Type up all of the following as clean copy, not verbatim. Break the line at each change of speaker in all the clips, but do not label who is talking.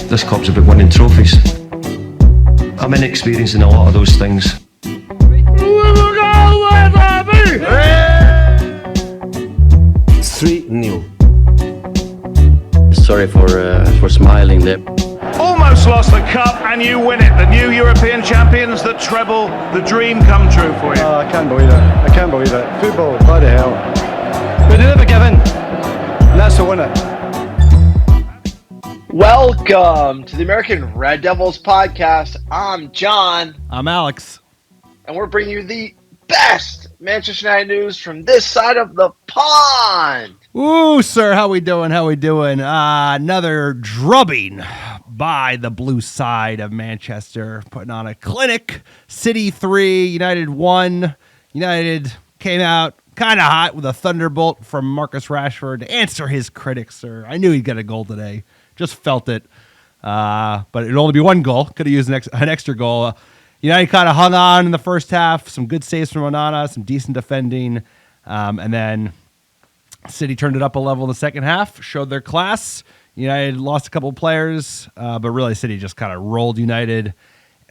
This club's about winning trophies. I'm inexperienced in a lot of those things.
3-0. Sorry for smiling there.
Almost lost the cup and you win it. The new European champions, the treble, the dream come true for you.
Oh, I can't believe it. I can't believe it. Football, bloody hell. But they never give in. And that's the winner.
Welcome to the American Red Devils podcast. I'm John.
I'm Alex.
And we're bringing you the best Manchester United news from this side of the pond.
Ooh, sir, how we doing? Another drubbing by the blue side of Manchester, putting on a clinic. City 3, United 1. United came out kind of hot with a thunderbolt from Marcus Rashford to answer his critics, sir. I knew he'd get a goal today. Just felt it. But it'd only be one goal. Could have used an extra goal. United kind of hung on in the first half. Some good saves from Onana, some decent defending. And then City turned it up a level in the second half, showed their class. United lost a couple of players, but really City just kind of rolled United.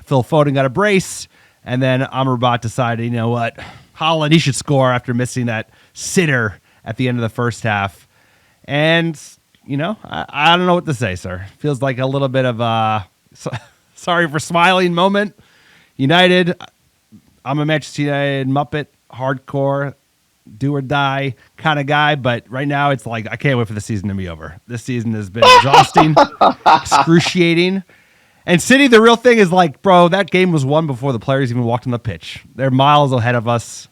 Phil Foden got a brace, and then Amrabat decided, you know what, Haaland, he should score after missing that sitter at the end of the first half. And, you know, I don't know what to say, sir. Feels like a little bit of a sorry for smiling moment. United, I'm a Manchester United Muppet, hardcore, do or die kind of guy, but right now it's like I can't wait for the season to be over. This season has been exhausting, excruciating. And City, the real thing is like, bro, that game was won before the players even walked on the pitch. They're miles ahead of us.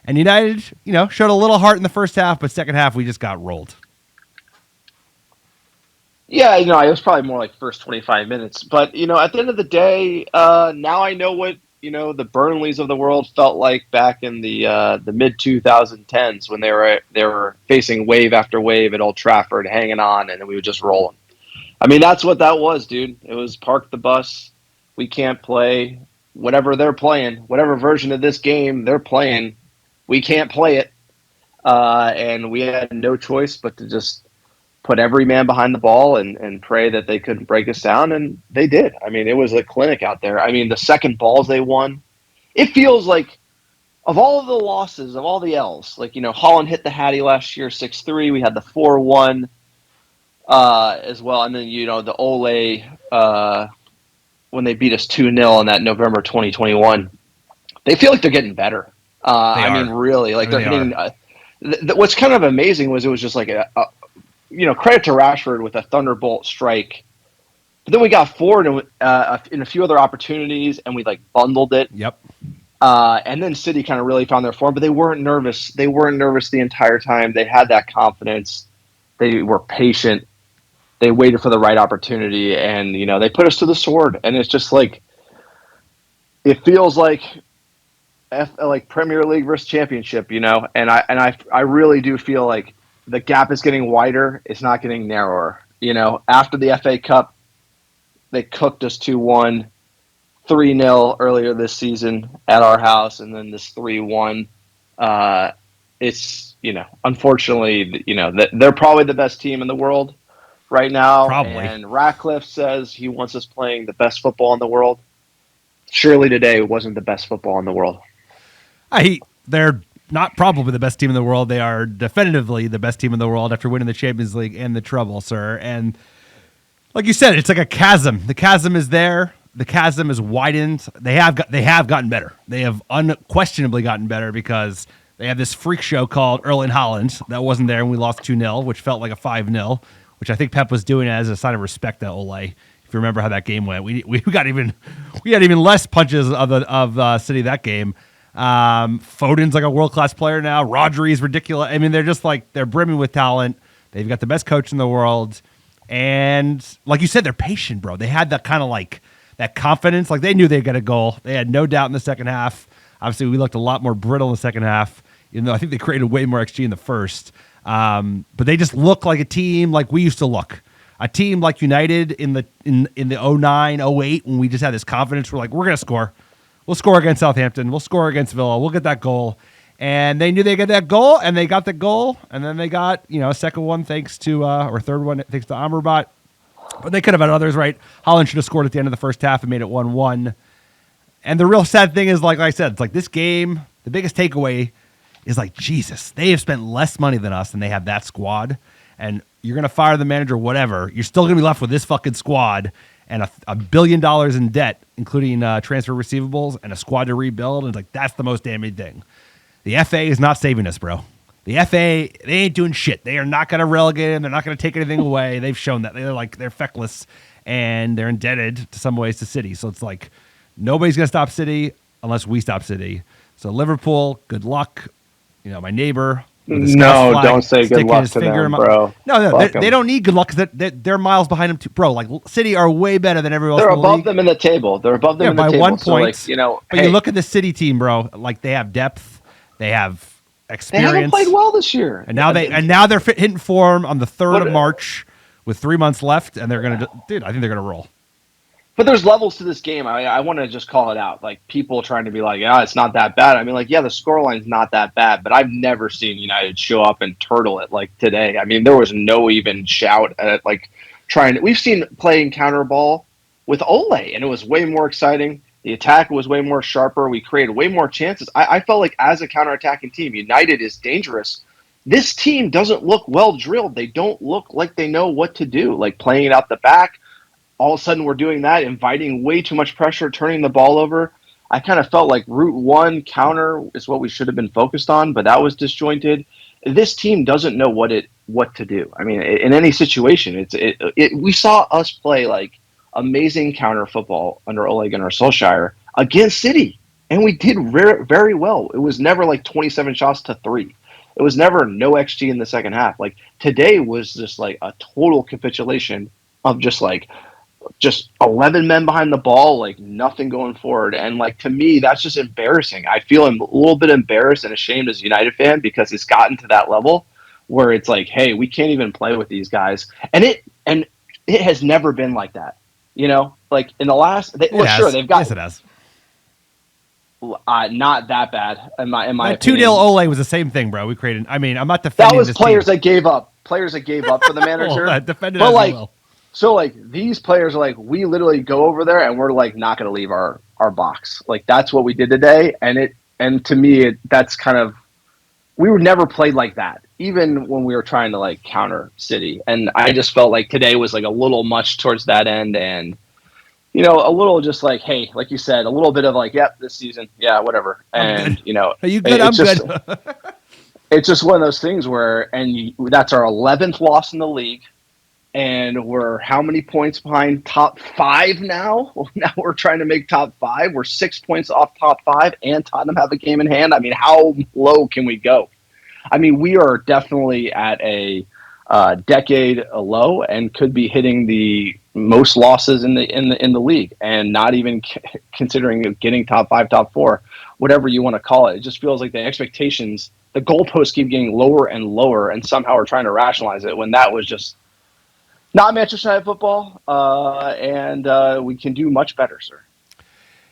And United, you know, showed a little heart in the first half, but second half we just got rolled.
Yeah, you know, it was probably more like first 25 minutes. But, you know, at the end of the day, now I know what, you know, the Burnleys of the world felt like back in the mid-2010s when they were facing wave after wave at Old Trafford, hanging on, and then we would just roll them. I mean, that's what that was, dude. It was park the bus. We can't play whatever they're playing, whatever version of this game they're playing. We can't play it. And we had no choice but to just put every man behind the ball and pray that they couldn't break us down, and they did. I mean, it was a clinic out there. I mean, the second balls they won, it feels like of all of the losses, of all the L's, like, you know, Holland hit the Hattie last year, 6-3. We had the 4-1 as well, and then, you know, the Ole when they beat us 2-0 in that November 2021. They feel like they're getting better. I mean, really, like they're hitting. What's kind of amazing was it was just like you know, credit to Rashford with a thunderbolt strike. But then we got forward in a few other opportunities, and we like bundled it.
Yep.
And then City kind of really found their form, but they weren't nervous. They weren't nervous the entire time. They had that confidence. They were patient. They waited for the right opportunity, and, you know, they put us to the sword. And it's just like, it feels like Premier League versus Championship, you know. And I really do feel like the gap is getting wider. It's not getting narrower. You know, after the FA Cup, they cooked us 2-1, 3-0 earlier this season at our house, and then this 3-1. It's, you know, unfortunately, you know, they're probably the best team in the world right now.
Probably.
And Ratcliffe says he wants us playing the best football in the world. Surely today wasn't the best football in the world.
They're not probably the best team in the world. They are definitively the best team in the world after winning the Champions League and the treble, sir. And like you said, it's like a chasm. The chasm is there. The chasm is widened. They have gotten better. They have unquestionably gotten better because they have this freak show called Erling Haaland that wasn't there when we lost 2-0, which felt like a 5-0, which I think Pep was doing as a sign of respect to Ole. If you remember how that game went, we had even less punches of City that game. Foden's like a world-class player now. Rodri's ridiculous. I mean, they're just like, they're brimming with talent. They've got the best coach in the world. And like you said, they're patient, bro. They had that kind of like, that confidence. Like they knew they'd get a goal. They had no doubt in the second half. Obviously, we looked a lot more brittle in the second half, even though I think they created way more XG in the first. But they just look like a team like we used to look. A team like United in the 09, 08, when we just had this confidence. We're like, we're going to score. We'll score against Southampton. We'll score against Villa. We'll get that goal. And they knew they'd get that goal, and they got the goal. And then they got, you know, a second one thanks to, or third one thanks to Amrabat. But they could have had others, right? Holland should have scored at the end of the first half and made it 1-1. And the real sad thing is, like I said, it's like this game, the biggest takeaway is like, Jesus, they have spent less money than us and they have that squad. And you're going to fire the manager, whatever. You're still going to be left with this fucking squad and $1 billion in debt, including transfer receivables and a squad to rebuild. And it's like, that's the most damning thing. The FA is not saving us, bro. The FA, they ain't doing shit. They are not going to relegate him. They're not going to take anything away. They've shown that. They're feckless, and they're indebted to some ways to City. So it's like nobody's going to stop City unless we stop City. So Liverpool, good luck. You know, my neighbor.
No, don't say good luck to them, bro.
No, they don't need good luck because they're miles behind them too, bro. Like City are way better than everyone else.
They're
in the
above
league.
them in the table. They're above them in the
by
table.
1
So,
point.
like, you know,
but you look at the City team, bro. Like they have depth. They have experience.
They haven't played well this year,
and now they're hitting form on the 3rd of March with 3 months left, and they're gonna, dude. I think they're gonna roll.
But there's levels to this game. I want to just call it out. Like people trying to be like, it's not that bad. I mean, like, yeah, the scoreline's not that bad, but I've never seen United show up and turtle it like today. I mean, there was no even shout at like trying. We've seen playing counter ball with Ole, and it was way more exciting. The attack was way more sharper. We created way more chances. I felt like as a counterattacking team, United is dangerous. This team doesn't look well drilled. They don't look like they know what to do, like playing it out the back. All of a sudden we're doing that, inviting way too much pressure, turning the ball over. I kind of felt like route one counter is what we should have been focused on, but that was disjointed. This team doesn't know what to do. I mean, in any situation, we saw us play like amazing counter football under Ole Gunnar Solskjaer against City, and we did very well. It was never like 27 shots to 3. It was never no XG in the second half. Like today was just like a total capitulation of just 11 men behind the ball, like nothing going forward. And like, to me, that's just embarrassing. I feel a little bit embarrassed and ashamed as a United fan because it's gotten to that level where it's like, hey, we can't even play with these guys. And it has never been like that. You know, like in the last, they've got,
yes, it has.
Not that bad in my
that
opinion.
2-0 Ole was the same thing, bro. We created. I mean, I'm not defending.
That was
this
players
team.
that gave up. Players that gave up for the manager.
Well, defended
but
as
like,
well.
so like these players are like, we literally go over there and we're like not going to leave our box. Like that's what we did today, and to me, that's kind of, we were never played like that, even when we were trying to like counter City. And I just felt like today was like a little much towards that end, and you know, a little just like, hey, like you said, a little bit of like, yep, this season, yeah, whatever. And you know,
are you good? I'm good.
It's just one of those things where, that's our 11th loss in the league. And we're how many points behind top 5 now? Well, now we're trying to make top 5. We're 6 points off top 5, and Tottenham have a game in hand. I mean, how low can we go? I mean, we are definitely at a decade low and could be hitting the most losses in the league, and not even considering getting top 5, top 4, whatever you want to call it. It just feels like the expectations, the goalposts keep getting lower and lower, and somehow we're trying to rationalize it when that was just not Manchester United football, and we can do much better, sir.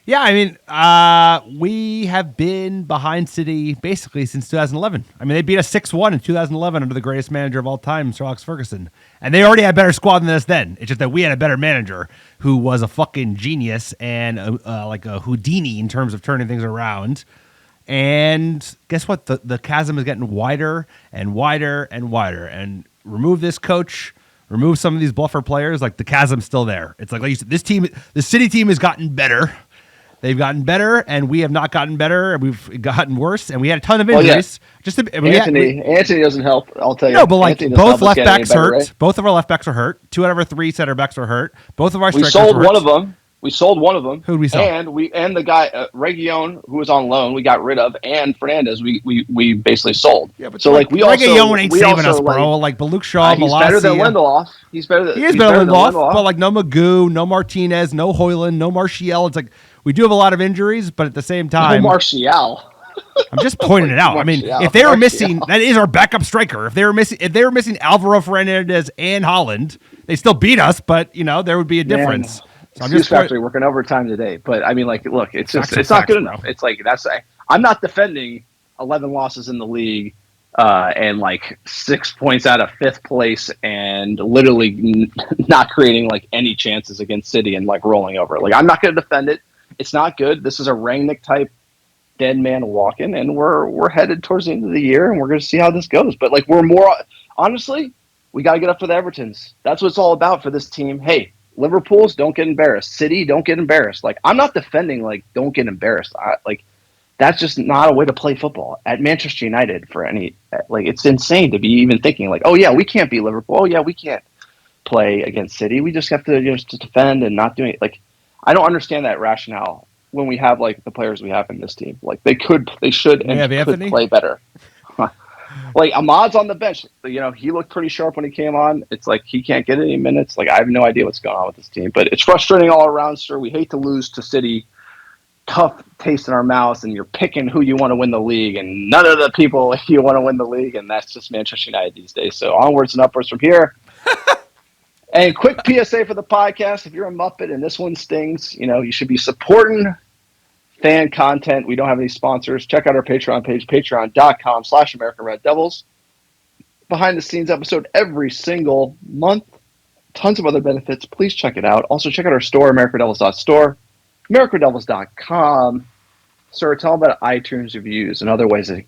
Yeah, I mean, we have been behind City basically since 2011. I mean, they beat us 6-1 in 2011 under the greatest manager of all time, Sir Alex Ferguson. And they already had a better squad than us then. It's just that we had a better manager who was a fucking genius and like a Houdini in terms of turning things around. And guess what? The chasm is getting wider and wider and wider. And remove this coach, remove some of these bluffer players, like the chasm's still there. It's like you said, the City team has gotten better. They've gotten better, and we have not gotten better, and we've gotten worse, and we had a ton of injuries.
Anthony doesn't help, I'll tell you.
No, but like both left backs hurt. Right? Both of our left backs are hurt. 2 out of our 3 center backs are hurt. Both of our strikers
sold
were hurt.
one of them. We sold one of them.
Who did we sell?
And the guy Region, who was on loan, we got rid of, and Fernandez, we basically sold.
Yeah, but
so like we also
Region ain't saving us, bro. Like Luke Shaw,
he's better than Lindelof. He is better than Lindelof.
But like no Magoo, no Martinez, no Hoyland, no Martial. It's like we do have a lot of injuries, but at the same time,
no Martial.
I'm just pointing it out. I mean, if they were missing, that is our backup striker. If they were missing Alvaro Fernandez and Holland, they still beat us. But you know, there would be a difference.
So I'm just factory working overtime today. But I mean, like, look, it's not good enough. It's like I'm not defending 11 losses in the league and like 6 points out of fifth place and literally not creating like any chances against City and like rolling over. Like, I'm not going to defend it. It's not good. This is a Rangnick type dead man walking, and we're headed towards the end of the year, and we're going to see how this goes. But like, we're more honestly, we got to get up for the Evertons. That's what it's all about for this team. Hey, Liverpool's don't get embarrassed. City, don't get embarrassed. Like, I'm not defending like don't get embarrassed. That's just not a way to play football at Manchester United for any. Like, it's insane to be even thinking like, oh yeah, we can't beat Liverpool. Oh yeah, we can't play against City. We just have to just defend and not do it. Like, I don't understand that rationale when we have like the players we have in this team. Like, they should, and could play better. Like, Ahmad's on the bench. You know, he looked pretty sharp when he came on. It's like he can't get any minutes. Like, I have no idea what's going on with this team. But it's frustrating all around, sir. We hate to lose to City. Tough taste in our mouths, and you're picking who you want to win the league, and none of the people you want to win the league, and that's just Manchester United these days. So onwards and upwards from here. And quick PSA for the podcast: if you're a Muppet and this one stings, you know, you should be supporting fan content. We don't have any sponsors. Check out our Patreon page, patreon.com/American Red Devils. Behind the scenes episode every single month. Tons of other benefits. Please check it out. Also, check out our store, AmericanDevils.store, AmericanDevils.com. Sir, tell them about iTunes reviews and other ways that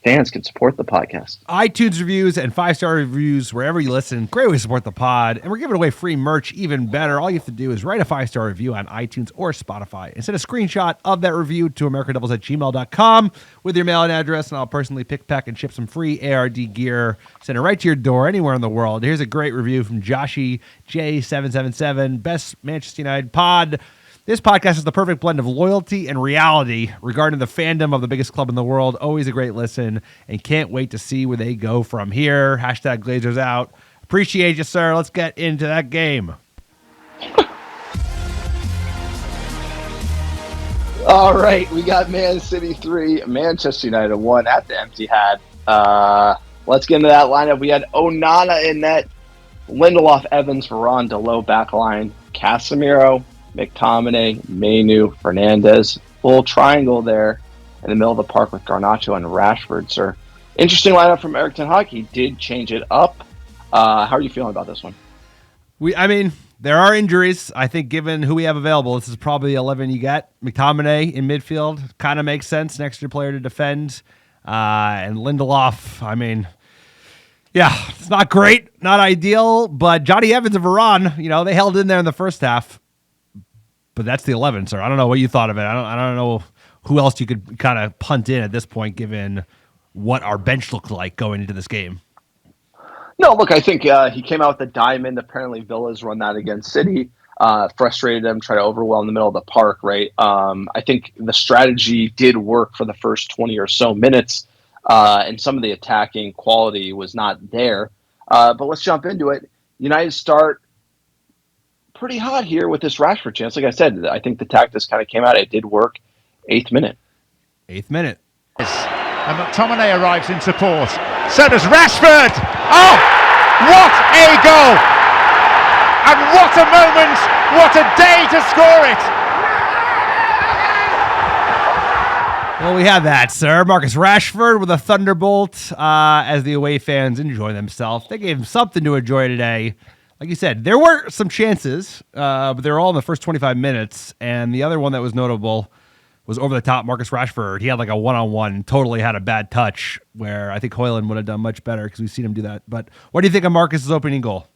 fans can support the podcast.
iTunes reviews and 5-star reviews wherever you listen. Great way to support the pod. And we're giving away free merch, even better. All you have to do is write a 5-star review on iTunes or Spotify and send a screenshot of that review to AmericanDevils@gmail.com with your mailing address, and I'll personally pick, pack, and ship some free ARD gear. Send it right to your door anywhere in the world. Here's a great review from Joshy J777. Best Manchester United pod. This podcast is the perfect blend of loyalty and reality regarding the fandom of the biggest club in the world. Always a great listen, and can't wait to see where they go from here. Hashtag Glazers out. Appreciate you, sir. Let's get into that game.
All right, we got Man City 3, Manchester United 1 at the Etihad. Let's get into that lineup. We had Onana in net, Lindelof, Evans, Varane, Dalot backline, Casemiro, McTominay, Mainu, Fernandez. Full triangle there in the middle of the park with Garnacho and Rashford, sir. Interesting lineup from Erik ten Hag. He did change it up. How are you feeling about this one?
There are injuries. I think given who we have available, this is probably the 11 you get. McTominay in midfield kind of makes sense. An extra player to defend. And Lindelof, it's not great, not ideal, but Johnny Evans and Varane, they held in there in the first half. But that's the 11, sir. I don't know what you thought of it. I don't know who else you could kind of punt in at this point, given what our bench looked like going into this game.
No, look, I think he came out with the diamond. Apparently, Villa's run that against City. Frustrated them, try to overwhelm the middle of the park, right? I think the strategy did work for the first 20 or so minutes, and some of the attacking quality was not there. But let's jump into it. United start pretty hot here with this Rashford chance. Like I said, I think the tactics kind of came out. It did work. 8th minute.
And McTominay arrives in support. So does Rashford. Oh, what a goal! And what a moment! What a day to score it!
Well, we have that, sir. Marcus Rashford with a thunderbolt as the away fans enjoy themselves. They gave him something to enjoy today. Like you said, there were some chances, but they were all in the first 25 minutes. And the other one that was notable was over the top Marcus Rashford. He had like a one-on-one, totally had a bad touch where I think Højlund would have done much better because we've seen him do that. But what do you think of Marcus's opening goal?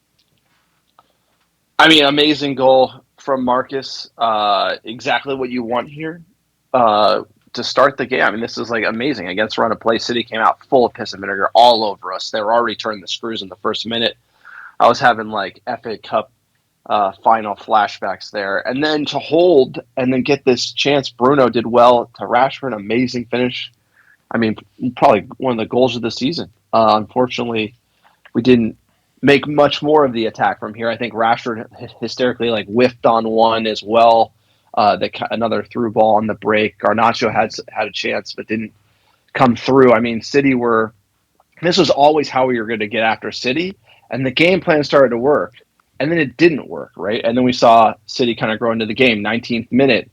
Amazing goal from Marcus. Exactly what you want here to start the game. This is like amazing. Against run of play, City came out full of piss and vinegar all over us. They were already turning the screws in the first minute. I was having like FA Cup final flashbacks there. And then to hold and then get this chance, Bruno did well to Rashford. Amazing finish. Probably one of the goals of the season. Unfortunately, we didn't make much more of the attack from here. I think Rashford hysterically whiffed on one as well. Another through ball on the break. Garnacho had a chance but didn't come through. City this was always how we were going to get after City. And the game plan started to work, and then it didn't work, right? And then we saw City kind of grow into the game. 19th minute,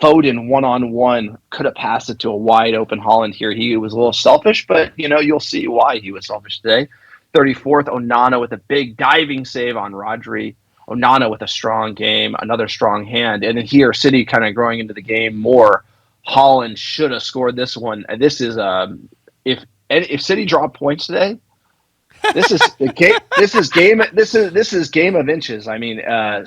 Foden one-on-one could have passed it to a wide-open Holland here. He was a little selfish, but, you'll see why he was selfish today. 34th, Onana with a big diving save on Rodri. Onana with a strong game, another strong hand. And then here, City kind of growing into the game more. Holland should have scored this one. This is if City draw points today, this is the game. This is game of inches. I mean, I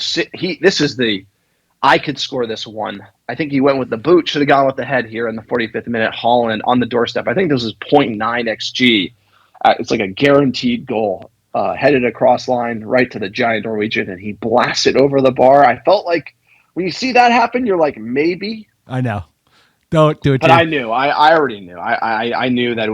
could score this one. I think he went with the boot. Should have gone with the head here in the 45th minute. Holland on the doorstep. I think this was 0.9 xg. It's like a guaranteed goal. Headed across line right to the giant Norwegian, and he blasted over the bar. I felt like when you see that happen, you're like, maybe.
I know. Don't do it.
But I knew. I already knew. I knew that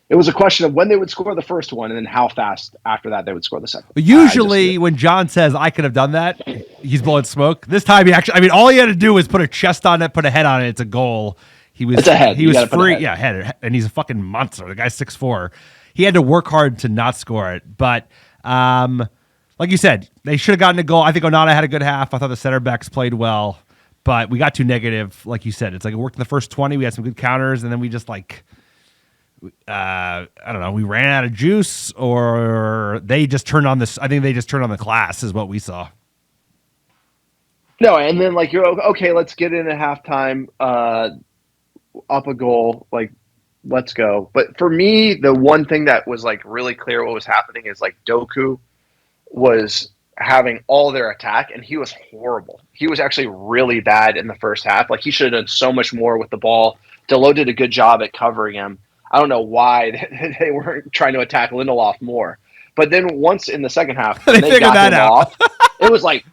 it was a question of when they would score the first one and then how fast after that they would score the second.
Usually when John says I could have done that, he's blowing smoke. This time all he had to do was put a chest on it, put a head on it. It's a goal. It's a head. He was free. Yeah, head. And he's a fucking monster. The guy's 6'4". He had to work hard to not score it. But like you said, they should have gotten a goal. I think Onana had a good half. I thought the center backs played well. But we got too negative, like you said. It's like it worked in the first 20. We had some good counters, and then we just I don't know. We ran out of juice, or they just turned on this. I think they just turned on the class, is what we saw.
No, and then you're okay. Let's get in at halftime, up a goal. Let's go. But for me, the one thing that was really clear what was happening is Doku was having all their attack, and he was horrible. He was actually really bad in the first half. He should have done so much more with the ball. Delo did a good job at covering him. I don't know why they weren't trying to attack Lindelof more. But then once in the second half,
they figured that out.
Off, it was I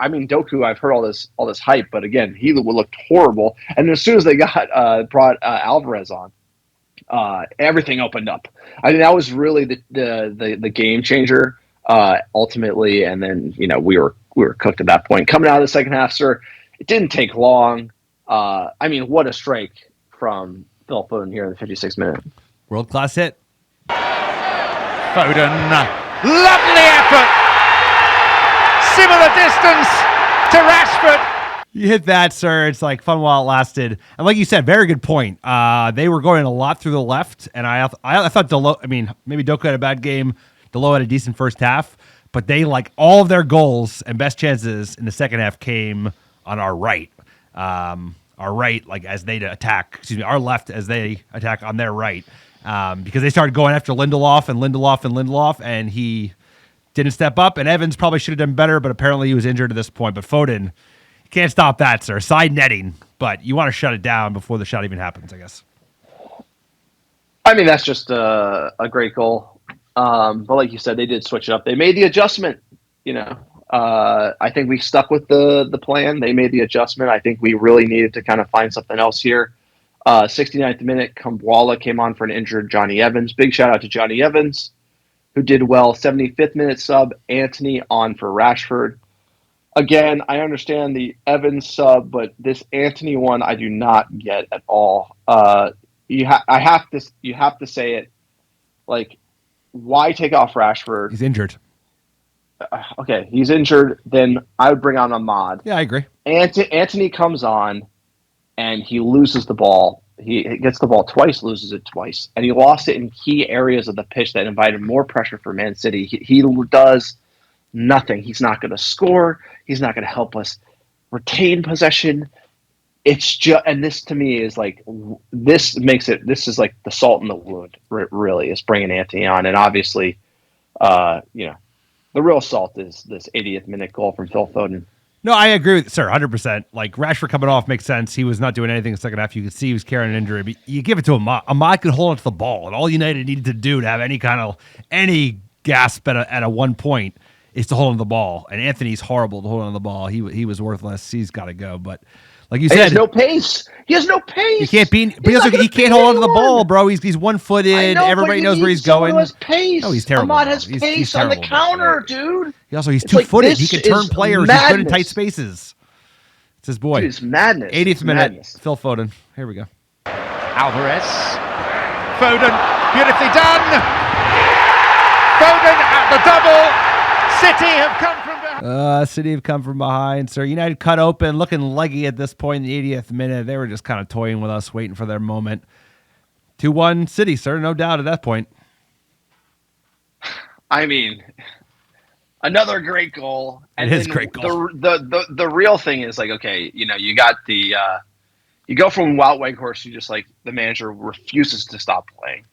mean, Doku, I've heard all this hype, but again, he looked horrible. And as soon as they brought Alvarez on, everything opened up. I mean, that was really the game changer ultimately. And then we were cooked at that point. Coming out of the second half, sir, it didn't take long. I mean, what a strike from Phil Foden here in the 56th minute.
World class hit.
Foden, lovely effort. Similar distance to Rashford.
You hit that, sir. It's fun while it lasted. And like you said, very good point. They were going a lot through the left, and I thought Delo. I mean, maybe Doku had a bad game. Delo had a decent first half, but they all of their goals and best chances in the second half came on our right. Our right, as they attack. Excuse me, our left as they attack on their right, because they started going after Lindelof, and he didn't step up. And Evans probably should have done better, but apparently he was injured at this point. But Foden, you can't stop that, sir. Side netting, but you want to shut it down before the shot even happens, I guess.
I mean, that's just a great goal. But like you said, they did switch it up. They made the adjustment, I think we stuck with the plan. They made the adjustment. I think we really needed to kind of find something else here. 69th minute, Kambwala came on for an injured Johnny Evans. Big shout out to Johnny Evans, who did well. 75th minute sub, Antony on for Rashford. Again, I understand the Evans sub, but this Antony one I do not get at all. You have to say it. Why take off Rashford?
He's injured.
Okay, he's injured, then I would bring on Ahmad.
Yeah, I agree.
Antony comes on, and he loses the ball. He gets the ball twice, loses it twice. And he lost it in key areas of the pitch that invited more pressure for Man City. He does nothing. He's not going to score. He's not going to help us retain possession. It's just, and this to me is this is the salt in the wound, really, is bringing Antony on. And obviously, the real salt is this 80th minute goal from Phil Foden.
No, I agree with sir, 100%. Rashford coming off makes sense. He was not doing anything in the second half. You could see he was carrying an injury. But you give it to Ahmad. Ahmad could hold onto the ball, and all United needed to do to have any gasp at a 1 point is to hold on the ball. And Anthony's horrible to hold on the ball. He was worthless. He's got to go. But like you said,
he has no pace. He has no pace.
You can't be. But he can't hold on to the ball, bro. He's 1 footed. Everybody knows where he's going.
Has pace.
No, he's terrible.
Ahmad has pace he's on the counter, dude.
He's 2 footed. He can turn players.
Madness.
He's good in tight spaces. It's his boy.
It's madness.
80th minute. Phil Foden. Here we go.
Alvarez. Foden. Beautifully done. Foden at the double. City have come from behind.
City have come from behind, sir. United cut open, looking leggy at this point in the 80th minute. They were just kind of toying with us, waiting for their moment. 2-1 City, sir, no doubt at that point.
I mean, another great goal.
It is a great goal.
The real thing is like, okay, you got the you go from Wout Weghorst, you just like the manager refuses to stop playing.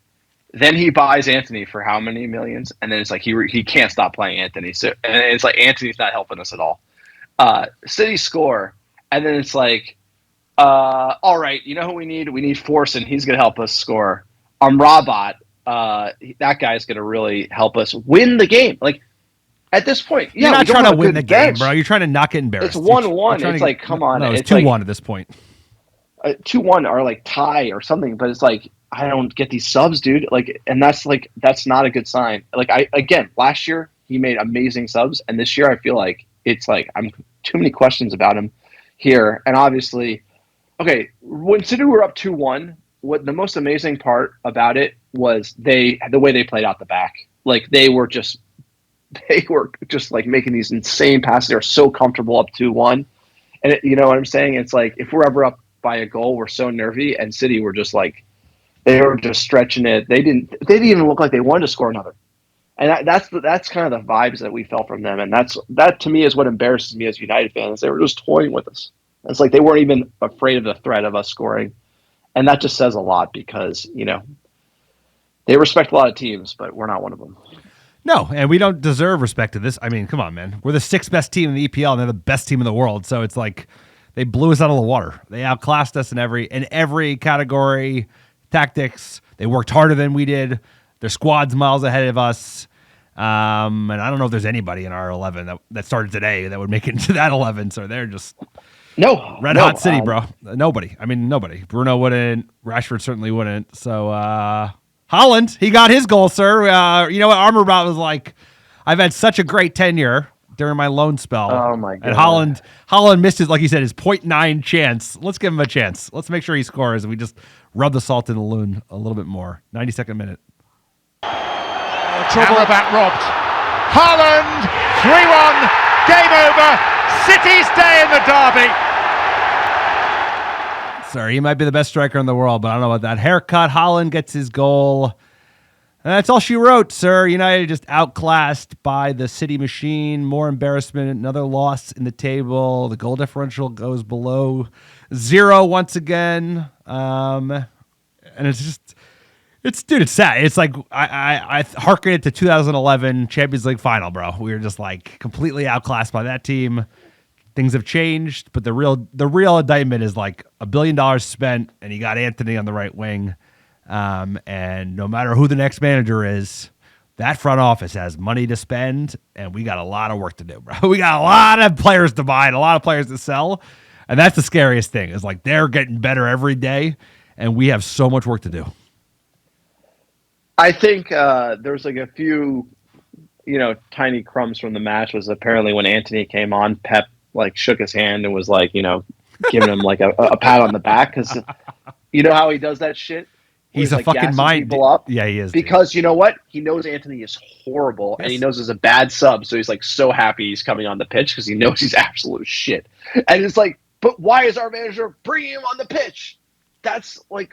Then he buys Anthony for how many millions? And then it's like he can't stop playing Anthony. So and it's like Anthony's not helping us at all. City score, and then it's like, all right, you know who we need? We need Forson. He's going to help us score. Rabat, that guy's going to really help us win the game. Like at this point,
you're not trying to win the game, bro. You're trying to not get embarrassed.
It's 1-1. It's like, come on.
No, it's 2-1 at this point.
2-1 or like tie or something, but it's like I don't get these subs, dude. Like, and that's not a good sign. Like last year he made amazing subs, and this year I feel like it's like I'm too many questions about him here. And obviously, okay, when City were up 2-1, what the most amazing part about it was the way they played out the back. Like they were just like making these insane passes. They were so comfortable up 2-1, and you know what I'm saying? It's like if we're ever up by a goal, we're so nervy, and City were just like they were just stretching it. They didn't even look like they wanted to score another. And that's kind of the vibes that we felt from them, and that to me is what embarrasses me as United fans. They were just toying with us. It's like they weren't even afraid of the threat of us scoring, and that just says a lot because they respect a lot of teams, but we're not one of them.
No, and we don't deserve respect to this. I mean, come on, man. We're the 6th best team in the EPL, and they're the best team in the world. So it's like they blew us out of the water. They outclassed us in every category, tactics. They worked harder than we did. Their squad's miles ahead of us. And I don't know if there's anybody in our 11 that started today that would make it into that 11. So they're just hot City, bro. Nobody. I mean, nobody. Bruno wouldn't. Rashford certainly wouldn't. So Haaland, he got his goal, sir. You know what? Amrabat was like, I've had such a great tenure during my loan spell.
Oh my god!
And Haaland missed his, like he said, his 0.9 chance. Let's give him a chance. Let's make sure he scores. And we just rub the salt in the wound a little bit more. 92nd minute.
Amrabat robbed. Haaland 3-1. Game over. City's day in the derby.
Sorry, he might be the best striker in the world, but I don't know about that. Haircut. Haaland gets his goal. And that's all she wrote, sir. United just outclassed by the City machine. More embarrassment. Another loss in the table. The goal differential goes below 0 once again. And it's just, it's sad. It's like I hearken it to 2011 Champions League final, bro. We were just like completely outclassed by that team. Things have changed, but the real indictment is like $1 billion spent, and you got Anthony on the right wing. And no matter who the next manager is, that front office has money to spend, and we got a lot of work to do, bro. We got a lot of players to buy and a lot of players to sell, and that's the scariest thing. Is like they're getting better every day, and we have so much work to do.
I think there's like a few, tiny crumbs from the match. Was apparently when Anthony came on, Pep like shook his hand and was like, giving him like a pat on the back because you know how he does that shit.
He's a
like
fucking mind.
Up
yeah, he is.
Because you know what? He knows Anthony is horrible, and he knows it's a bad sub. So he's like so happy he's coming on the pitch because he knows he's absolute shit. And it's like, but why is our manager bringing him on the pitch? That's what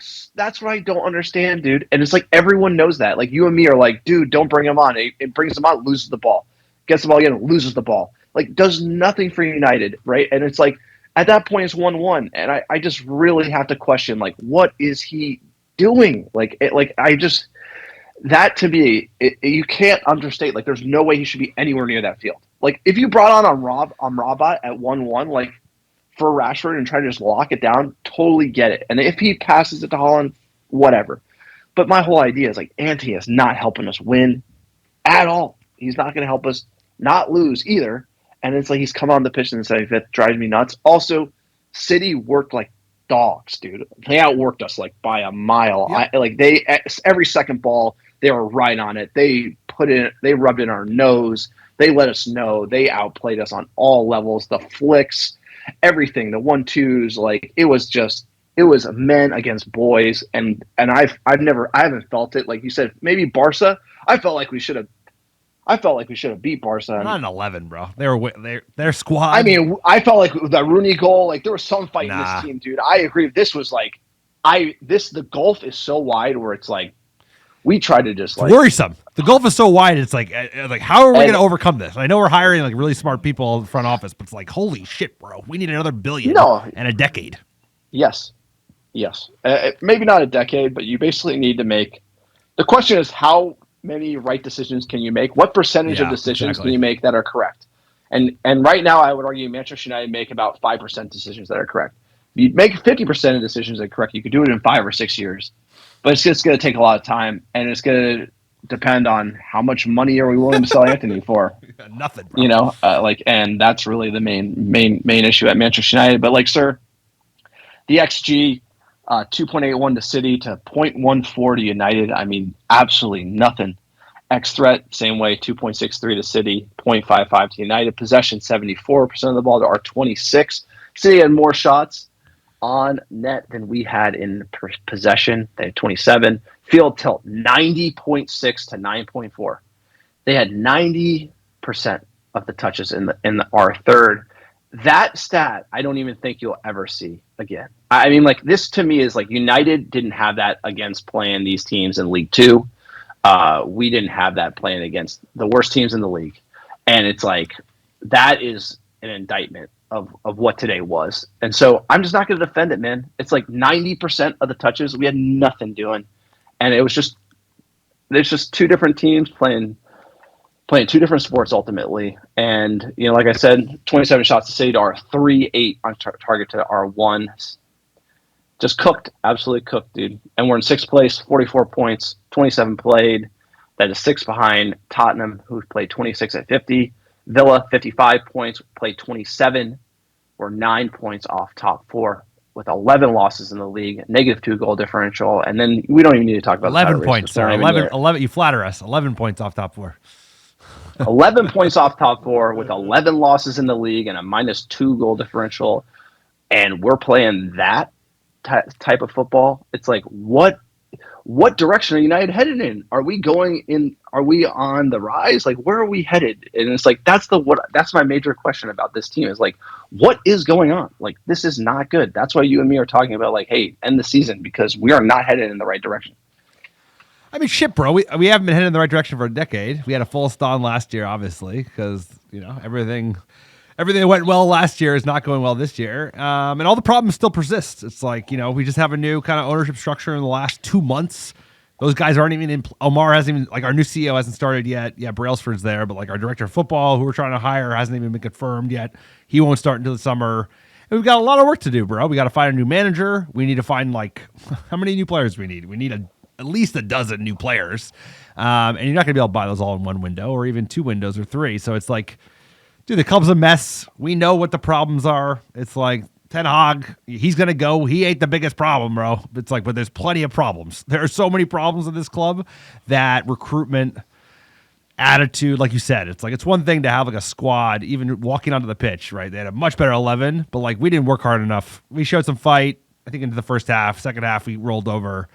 I don't understand, dude. And it's like everyone knows that. Like you and me are like, dude, don't bring him on. It brings him on, loses the ball, gets the ball again, loses the ball. Like does nothing for United, right? And it's like at that point it's 1-1, and I just really have to question like what is he doing? That to me, you can't understate. Like, there's no way he should be anywhere near that field. Like, if you brought on Rabat at 1-1, like for Rashford and try to just lock it down, totally get it. And if he passes it to Haaland, whatever. But my whole idea is like Anthony is not helping us win at all. He's not going to help us not lose either. And it's like he's come on the pitch and saying that drives me nuts. Also, City worked like dogs, dude. They outworked us like by a mile.
Yep.
Every second ball they were right on it. They rubbed in our nose. They let us know. They outplayed us on all levels. The flicks, everything, the 1-2s, like it was men against boys. And I haven't felt it like you said. Maybe Barca. I felt like we should have I felt like we should have beat Barca.
Not an 11, bro. Their squad.
I mean, I felt like the Rooney goal, like there was some fight in
Nah.
this team, dude. I agree. This was like, the gulf is so wide where it's like, we try to just like
worrisome. The gulf is so wide. It's like how are we going to
And-
overcome this? I know we're hiring like really smart people in the front office, but it's like, holy shit, bro. We need another billion and a decade.
Yes. Maybe not a decade, but you basically need to make. The question is, how many right decisions can you make? What percentage of decisions can you make that are correct? And right now, I would argue Manchester United make about 5% decisions that are correct. If you make 50% of decisions that are correct, you could do it in 5 or 6 years. But it's just going to take a lot of time, and it's going to depend on how much money are we willing to sell Anthony for.
Nothing, bro.
You know, and that's really the main issue at Manchester United. But like, sir, the XG 2.81 to City to 0.14 to United. I mean, absolutely nothing. X threat, same way, 2.63 to City, 0.55 to United. Possession, 74% of the ball to our 26. City had more shots on net than we had in possession. They had 27. Field tilt, 90.6 to 9.4. They had 90% of the touches in our third. That stat, I don't even think you'll ever see again. I mean, like, this to me is like United didn't have that against playing these teams in League Two. We didn't have that playing against the worst teams in the league. And it's like, that is an indictment of what today was. And so I'm just not going to defend it, man. It's like 90% of the touches we had nothing doing. And there's just two different teams playing two different sports ultimately. And, you know, like I said, 27 shots to City to our 3-8 on target to our 1. Just cooked, absolutely cooked, dude. And we're in 6th place, 44 points, 27 played. That is 6 behind Tottenham, who played 26 at 50. Villa, 55 points, played 27. We're 9 points off top 4 with 11 losses in the league, -2 goal differential. And then we don't even need to talk about
11
the
points, sir. 11, you flatter us. 11 points off top 4.
11 points off top 4 with 11 losses in the league and a -2 goal differential. And we're playing that type of football. It's like, what direction are United headed in? Are we on the rise? Like, where are we headed? And it's like, that's my major question about this team is like, what is going on? Like, this is not good. That's why you and me are talking about like, hey, end the season, because we are not headed in the right direction.
I mean, shit, bro. We haven't been heading in the right direction for a decade. We had a full stall last year, obviously, because, you know, everything that went well last year is not going well this year. And all the problems still persist. It's like, you know, we just have a new kind of ownership structure in the last 2 months. Those guys aren't even in. Omar hasn't even, like, our new CEO hasn't started yet. Yeah, Brailsford's there, but like our director of football, who we're trying to hire, hasn't even been confirmed yet. He won't start until the summer. And we've got a lot of work to do, bro. We got to find a new manager. We need to find, like, how many new players we need? We need at least a dozen new players. And you're not going to be able to buy those all in one window or even 2 windows or 3. So it's like, dude, the club's a mess. We know what the problems are. It's like, Ten Hag, he's going to go. He ain't the biggest problem, bro. It's like, but there's plenty of problems. There are so many problems in this club that recruitment, attitude, like you said, it's like, it's one thing to have like a squad, even walking onto the pitch, right? They had a much better 11, but like, we didn't work hard enough. We showed some fight, I think, into the first half. Second half, we rolled over.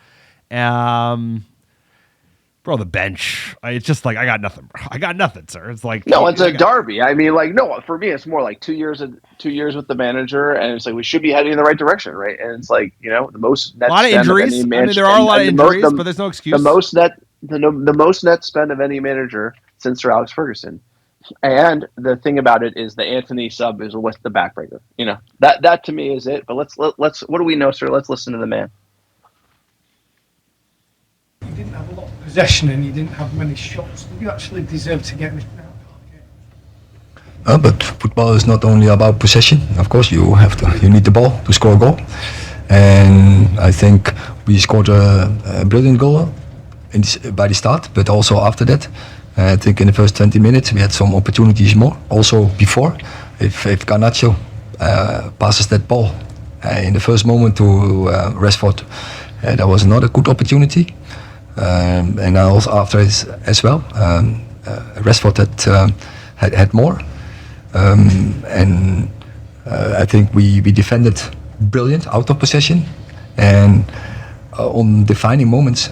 Bro, the bench. It's just like, I got nothing, bro. I got nothing, sir. It's like,
no, it's a derby. I mean, like, no, for me, it's more like 2 years with the manager, and it's like we should be heading in the right direction, right? And it's like, you know, the most net
a lot of injuries. I mean, there are a lot of injuries, but there's no excuse.
The most net spend of any manager since Sir Alex Ferguson. And the thing about it is the Anthony sub is what's the backbreaker. You know, that to me is it. But let's what do we know, sir? Let's listen to the man.
You didn't have a lot of possession and you didn't have many shots. Did you actually deserve to get written out?
But football is not only about possession. Of course, you need the ball to score a goal. And I think we scored a brilliant goal by the start, but also after that. I think in the first 20 minutes we had some opportunities more. Also before, if Garnacho passes that ball in the first moment to Rashford, that was not a good opportunity. And also after it as well, Rashford had more. And I think we defended brilliant out of possession. And on defining moments,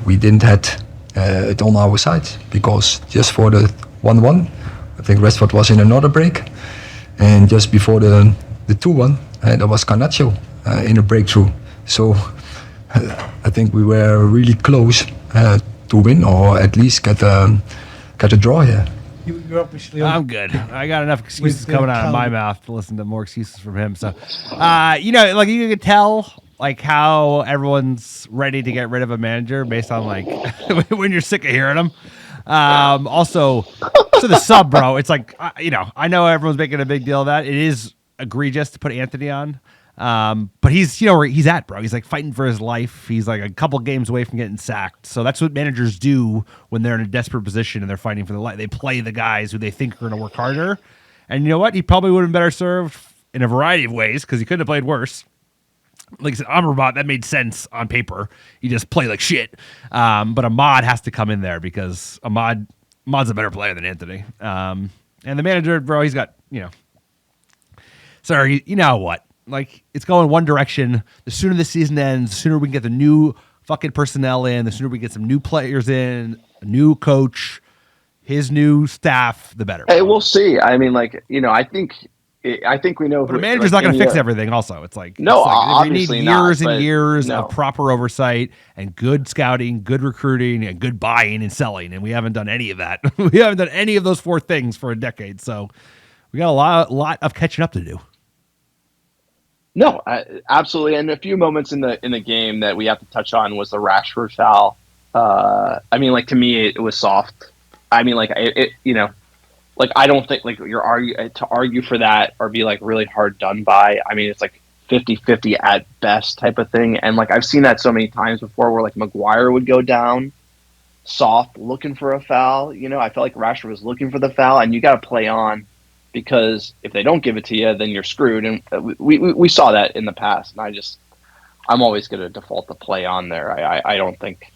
we didn't have it on our side, because just for the 1-1, I think Rashford was in another break, and just before the 2-1, there was Garnacho in a breakthrough. So I think we were really close to win, or at least get a draw here.
You're obviously
I'm good. I got enough excuses
With,
coming out of my
Calvin.
mouth to listen to more excuses from him. So, like you could tell, like how everyone's ready to get rid of a manager based on like when you're sick of hearing them. Also, so the sub, bro. It's like I know everyone's making a big deal of that. It is egregious to put Anthony on. But he's, where he's at, bro. He's like fighting for his life. He's like a couple games away from getting sacked. So that's what managers do when they're in a desperate position and they're fighting for their life. They play the guys who they think are going to work harder. And you know what? He probably would have been better served in a variety of ways because he couldn't have played worse. Like I said, Amrabat, that made sense on paper. He just played like shit. But Ahmad has to come in there because Ahmad's a better player than Anthony. And the manager, bro, he's got, sorry, you know what? Like, it's going one direction. The sooner the season ends, the sooner we can get the new fucking personnel in, the sooner we get some new players in, a new coach, his new staff, the better.
Hey, we'll see. I mean, I think we know.
But a manager's not going to fix everything. Also, it's like
no,
we need
obviously
years
not,
and years
no.
of proper oversight and good scouting, good recruiting, and good buying and selling, and we haven't done any of that. We haven't done any of those four things for a decade. So we got a lot of catching up to do.
No, absolutely. And a few moments in the game that we have to touch on was the Rashford foul. To me, it was soft. I don't think to argue for that or be like really hard done by. I mean, it's like 50-50 at best type of thing. And like I've seen that so many times before, where like Maguire would go down soft looking for a foul. I felt like Rashford was looking for the foul, and you got to play on. Because if they don't give it to you, then you're screwed. And we saw that in the past. And I'm always going to default to play on there. I don't think.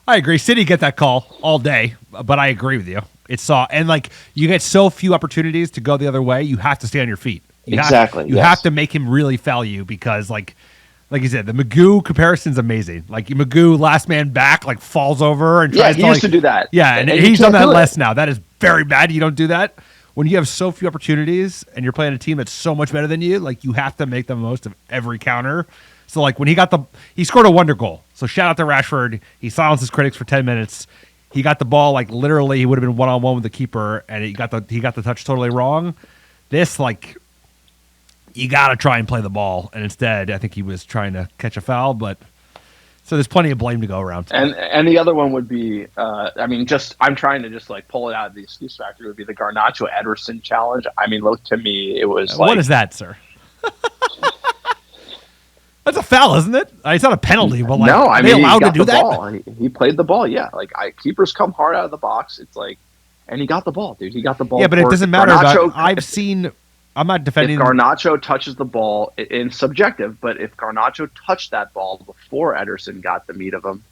I agree. City get that call all day, but I agree with you. And like you get so few opportunities to go the other way. You have to stay on your feet. You have to make him really foul you because like you said, the Magoo comparison's amazing. Like Magoo, last man back, like falls over and tries
he used to do that.
Yeah, and he's done that less now. That is very bad. You don't do that. When you have so few opportunities and you're playing a team that's so much better than you, like you have to make the most of every counter. So like when he scored a wonder goal. So shout out to Rashford. He silenced his critics for 10 minutes. He got the ball, like literally he would have been one-on-one with the keeper and he got the touch totally wrong. This, like, you got to try and play the ball. And instead, I think he was trying to catch a foul, but so there's plenty of blame to go around.
And the other one would be, I'm trying to just like pull it out of the excuse factor. It would be the Garnacho Ederson challenge. I mean, look, to me, it was
what is that, sir? That's a foul, isn't it? It's not a penalty, but like,
no,
are they allowed to do that?
Ball. He played the ball, yeah. Like keepers come hard out of the box. It's like, and he got the ball, dude. He got the ball.
Yeah, but it doesn't matter. I'm not defending.
If Garnacho touches the ball, it's subjective, but if Garnacho touched that ball before Ederson got the meat of him,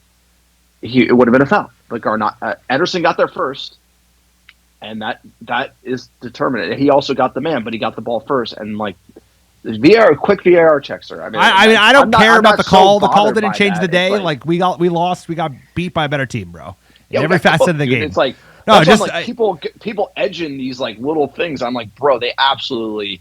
it would have been a foul. But Ederson got there first, and that is determinant. He also got the man, but he got the ball first, and like quick VAR check, sir.
I don't care about the call. The call didn't change the day.
Like
we lost. We got beat by a better team, bro.
Yeah,
every facet of the game.
It's like. No, just like people edging these like little things. I'm like, bro, they absolutely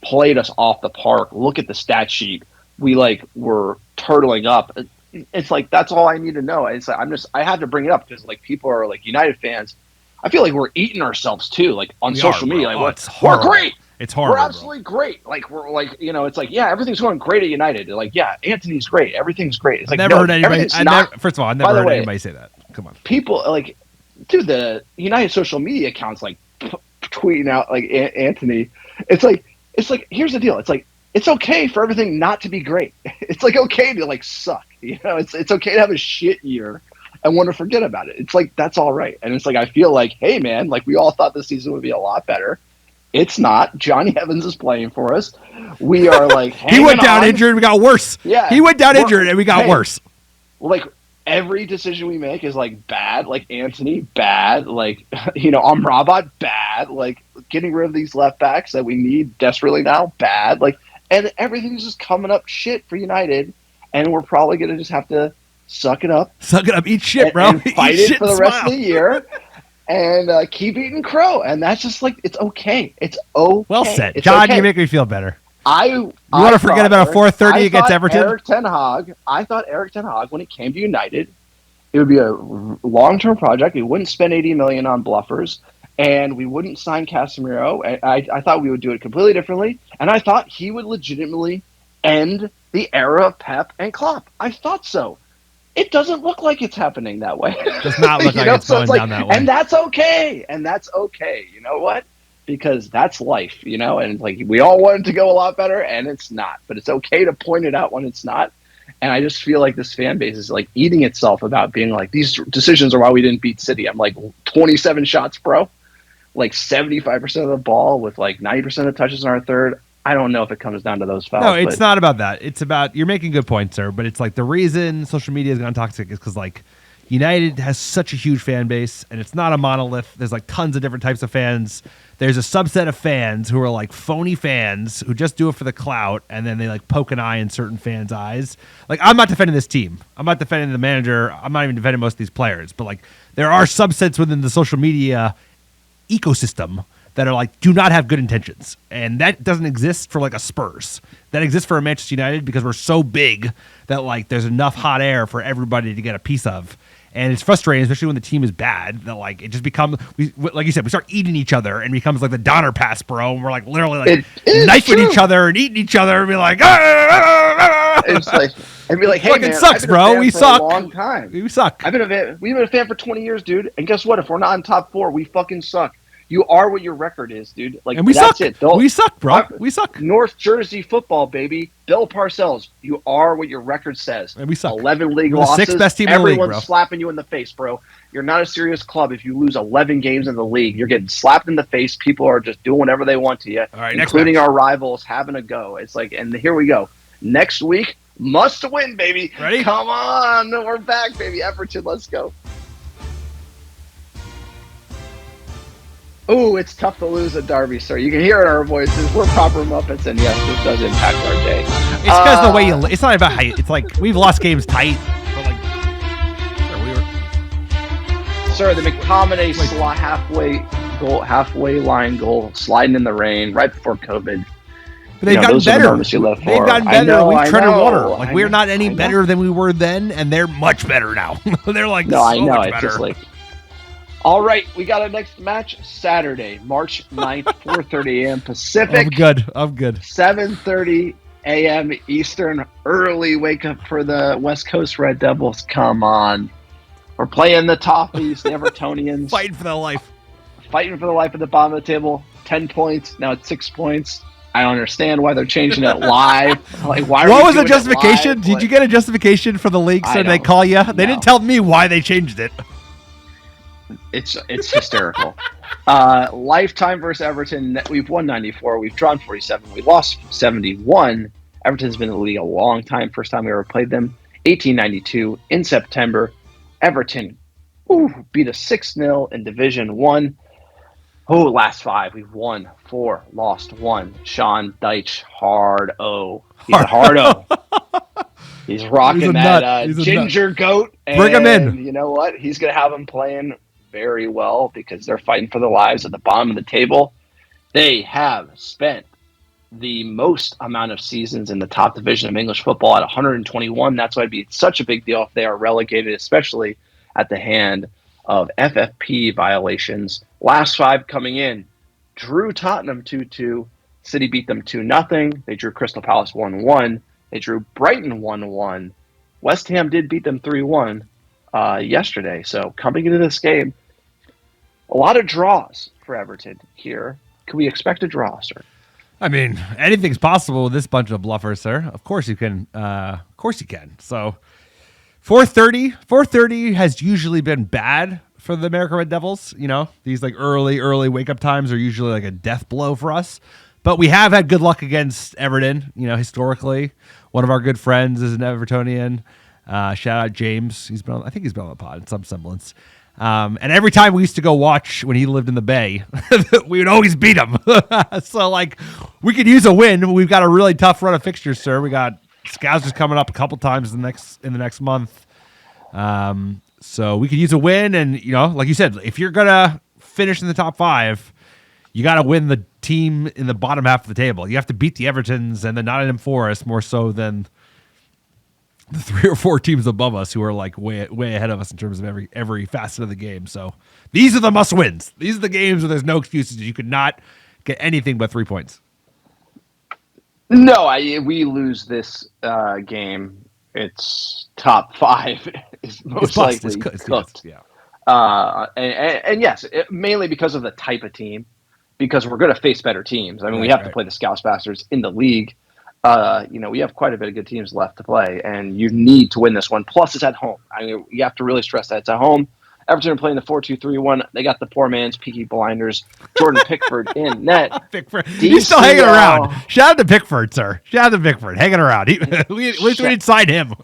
played us off the park. Look at the stat sheet. We like were turtling up. It's like that's all I need to know. It's like I had to bring it up because like people are like United fans. I feel like we're eating ourselves too, like on social media. Like we're great.
It's horrible.
We're absolutely great. Like we're like it's like everything's going great at United. Like Anthony's great. Everything's great. It's like
never heard anybody. First of all, I never heard anybody say that. Come on,
people like. Dude, the United social media accounts like tweeting out like Anthony. It's like here's the deal. It's like it's okay for everything not to be great. It's like okay to like suck. It's okay to have a shit year and want to forget about it. It's like that's all right. And it's like I feel like, hey man, like we all thought this season would be a lot better. It's not. Johnny Evans is playing for us. We are like
he went down injured. We got worse.
Yeah,
he went down injured and we got worse.
Like. Every decision we make is like bad, like Anthony, bad, like Amrabat, bad, like getting rid of these left backs that we need desperately now, bad, like, and everything's just coming up shit for United, and we're probably gonna just have to suck it up.
Suck it up. Eat shit, bro.
And fight
Eat
it
shit
for the
and
rest of
smile.
the year. And keep eating crow. And that's just like, it's okay. It's okay.
Well said.
It's
John,
okay.
you make me feel better.
You
want to forget about a 4:30 against Everton?
I thought Eric Ten Hag, when it came to United, it would be a long-term project. We wouldn't spend $80 million on bluffers, and we wouldn't sign Casemiro. I thought we would do it completely differently, and I thought he would legitimately end the era of Pep and Klopp. I thought so. It doesn't look like it's happening that way.
It does not look like it's going down that way.
And that's okay. You know what? Because that's life, and like we all want it to go a lot better, and it's not. But it's okay to point it out when it's not. And I just feel like this fan base is like eating itself about being like, these decisions are why we didn't beat City. I'm like, 27 shots, bro. Like 75% of the ball with like 90% of touches in our third. I don't know if it comes down to those fouls.
No, it's not about that. It's about, you're making good points, sir. But it's like the reason social media has gone toxic is because like United has such a huge fan base, and it's not a monolith. There's like tons of different types of fans. There's a subset of fans who are like phony fans who just do it for the clout, and then they like poke an eye in certain fans' eyes. Like, I'm not defending this team. I'm not defending the manager. I'm not even defending most of these players. But like, there are subsets within the social media ecosystem that are like, do not have good intentions. And that doesn't exist for like a Spurs. That exists for a Manchester United because we're so big that like there's enough hot air for everybody to get a piece of. And it's frustrating, especially when the team is bad, that like it just becomes, like you said, we start eating each other and it becomes like the Donner Pass, bro. And we're like literally like knifing each other and eating each other and be like,
it's like, and be like, hey,
fucking
man,
sucks,
I've been a
bro.
fan
We
for
suck.
A long time.
We suck.
We've been a fan for 20 years, dude. And guess what? If we're not in top 4, we fucking suck. You are what your record is, dude. Like,
and we
that's
suck.
It.
We suck, bro. We suck.
North Jersey football, baby. Bill Parcells, you are what your record says.
And we suck.
11 league
We're
losses.
the 6th best team in the league, bro.
Everyone's slapping you in the face, bro. You're not a serious club if you lose 11 games in the league. You're getting slapped in the face. People are just doing whatever they want to you,
all right,
including our rivals having a go. It's like, and here we go. Next week, must win, baby.
Ready?
Come on. We're back, baby. Everton, let's go. Oh, it's tough to lose at Derby, sir. You can hear it in our voices. We're proper Muppets, and yes, this does impact our day.
It's because the way you. It's not about height. It's like we've lost games tight, but like,
sir, the McTominay halfway line goal, sliding in the rain right before COVID.
But they've gotten better.
They've
gotten better. We've treaded water. Like we're not any better than we were then, and they're much better now. They're like so much better.
Just like. All right, we got our next match Saturday, March 9th, 4:30 a.m. Pacific.
I'm good.
7:30 a.m. Eastern. Early wake up for the West Coast Red Devils. Come on. We're playing the Toffees, the Evertonians.
Fighting for their life.
Fighting for the life at the bottom of the table. 10 points. Now it's 6 points. I don't understand why they're changing it live. Like, why?
What was the justification? Did you get a justification for the league? So they call you? They didn't tell me why they changed it.
It's hysterical. Lifetime versus Everton. We've won 94. We've drawn 47. We lost 71. Everton's been in the league a long time. First time we ever played them, 1892 in September. Everton beat us 6-0 in Division 1. Oh, last 5. We've won 4, lost 1. Sean Dyche, hard O. He's a hard O. He's rocking that ginger goat. And
bring him in.
You know what? He's going to have him playing very well because they're fighting for their lives at the bottom of the table. They have spent the most amount of seasons in the top division of English football at 121. That's why it'd be such a big deal if they are relegated, especially at the hand of FFP violations. Last 5 coming in, drew Tottenham 2-2. City beat them 2-0. They drew Crystal Palace 1-1. They drew Brighton 1-1. West Ham did beat them 3-1 yesterday. So coming into this game, a lot of draws for Everton here. Can we expect a draw, sir?
I mean, anything's possible with this bunch of bluffers, sir. Of course you can. Of course you can. So 4:30 has usually been bad for the American Red Devils. You know, these like early wake up times are usually like a death blow for us. But we have had good luck against Everton. You know, historically, one of our good friends is an Evertonian. Shout out James. I think he's been on the pod in some semblance. And every time we used to go watch when he lived in the Bay, we would always beat him. So like we could use a win. We've got a really tough run of fixtures, sir. We got Scousers coming up a couple times in the next month. So we could use a win, and like you said, if you're gonna finish in the top 5, you got to win the team in the bottom half of the table. You have to beat the Evertons and the Nottingham Forest more so than the 3 or 4 teams above us who are like way ahead of us in terms of every facet of the game. So these are the must wins. These are the games where there's no excuses. You could not get anything but 3 points.
No, we lose this game. It's top 5 is most likely cooked.
Yeah.
And yes, mainly because of the type of team, because we're going to face better teams. I mean, we have to play the Scouse Bastards in the league. We have quite a bit of good teams left to play, and you need to win this one. Plus, it's at home. I mean, you have to really stress that it's at home. Everton are playing the 4-2-3-1. They got the poor man's Peaky Blinders. Jordan Pickford in net.
Pickford. He's still hanging around. Shout out to Pickford, sir. Shout out to Pickford. Hanging around. At least we didn't sign him.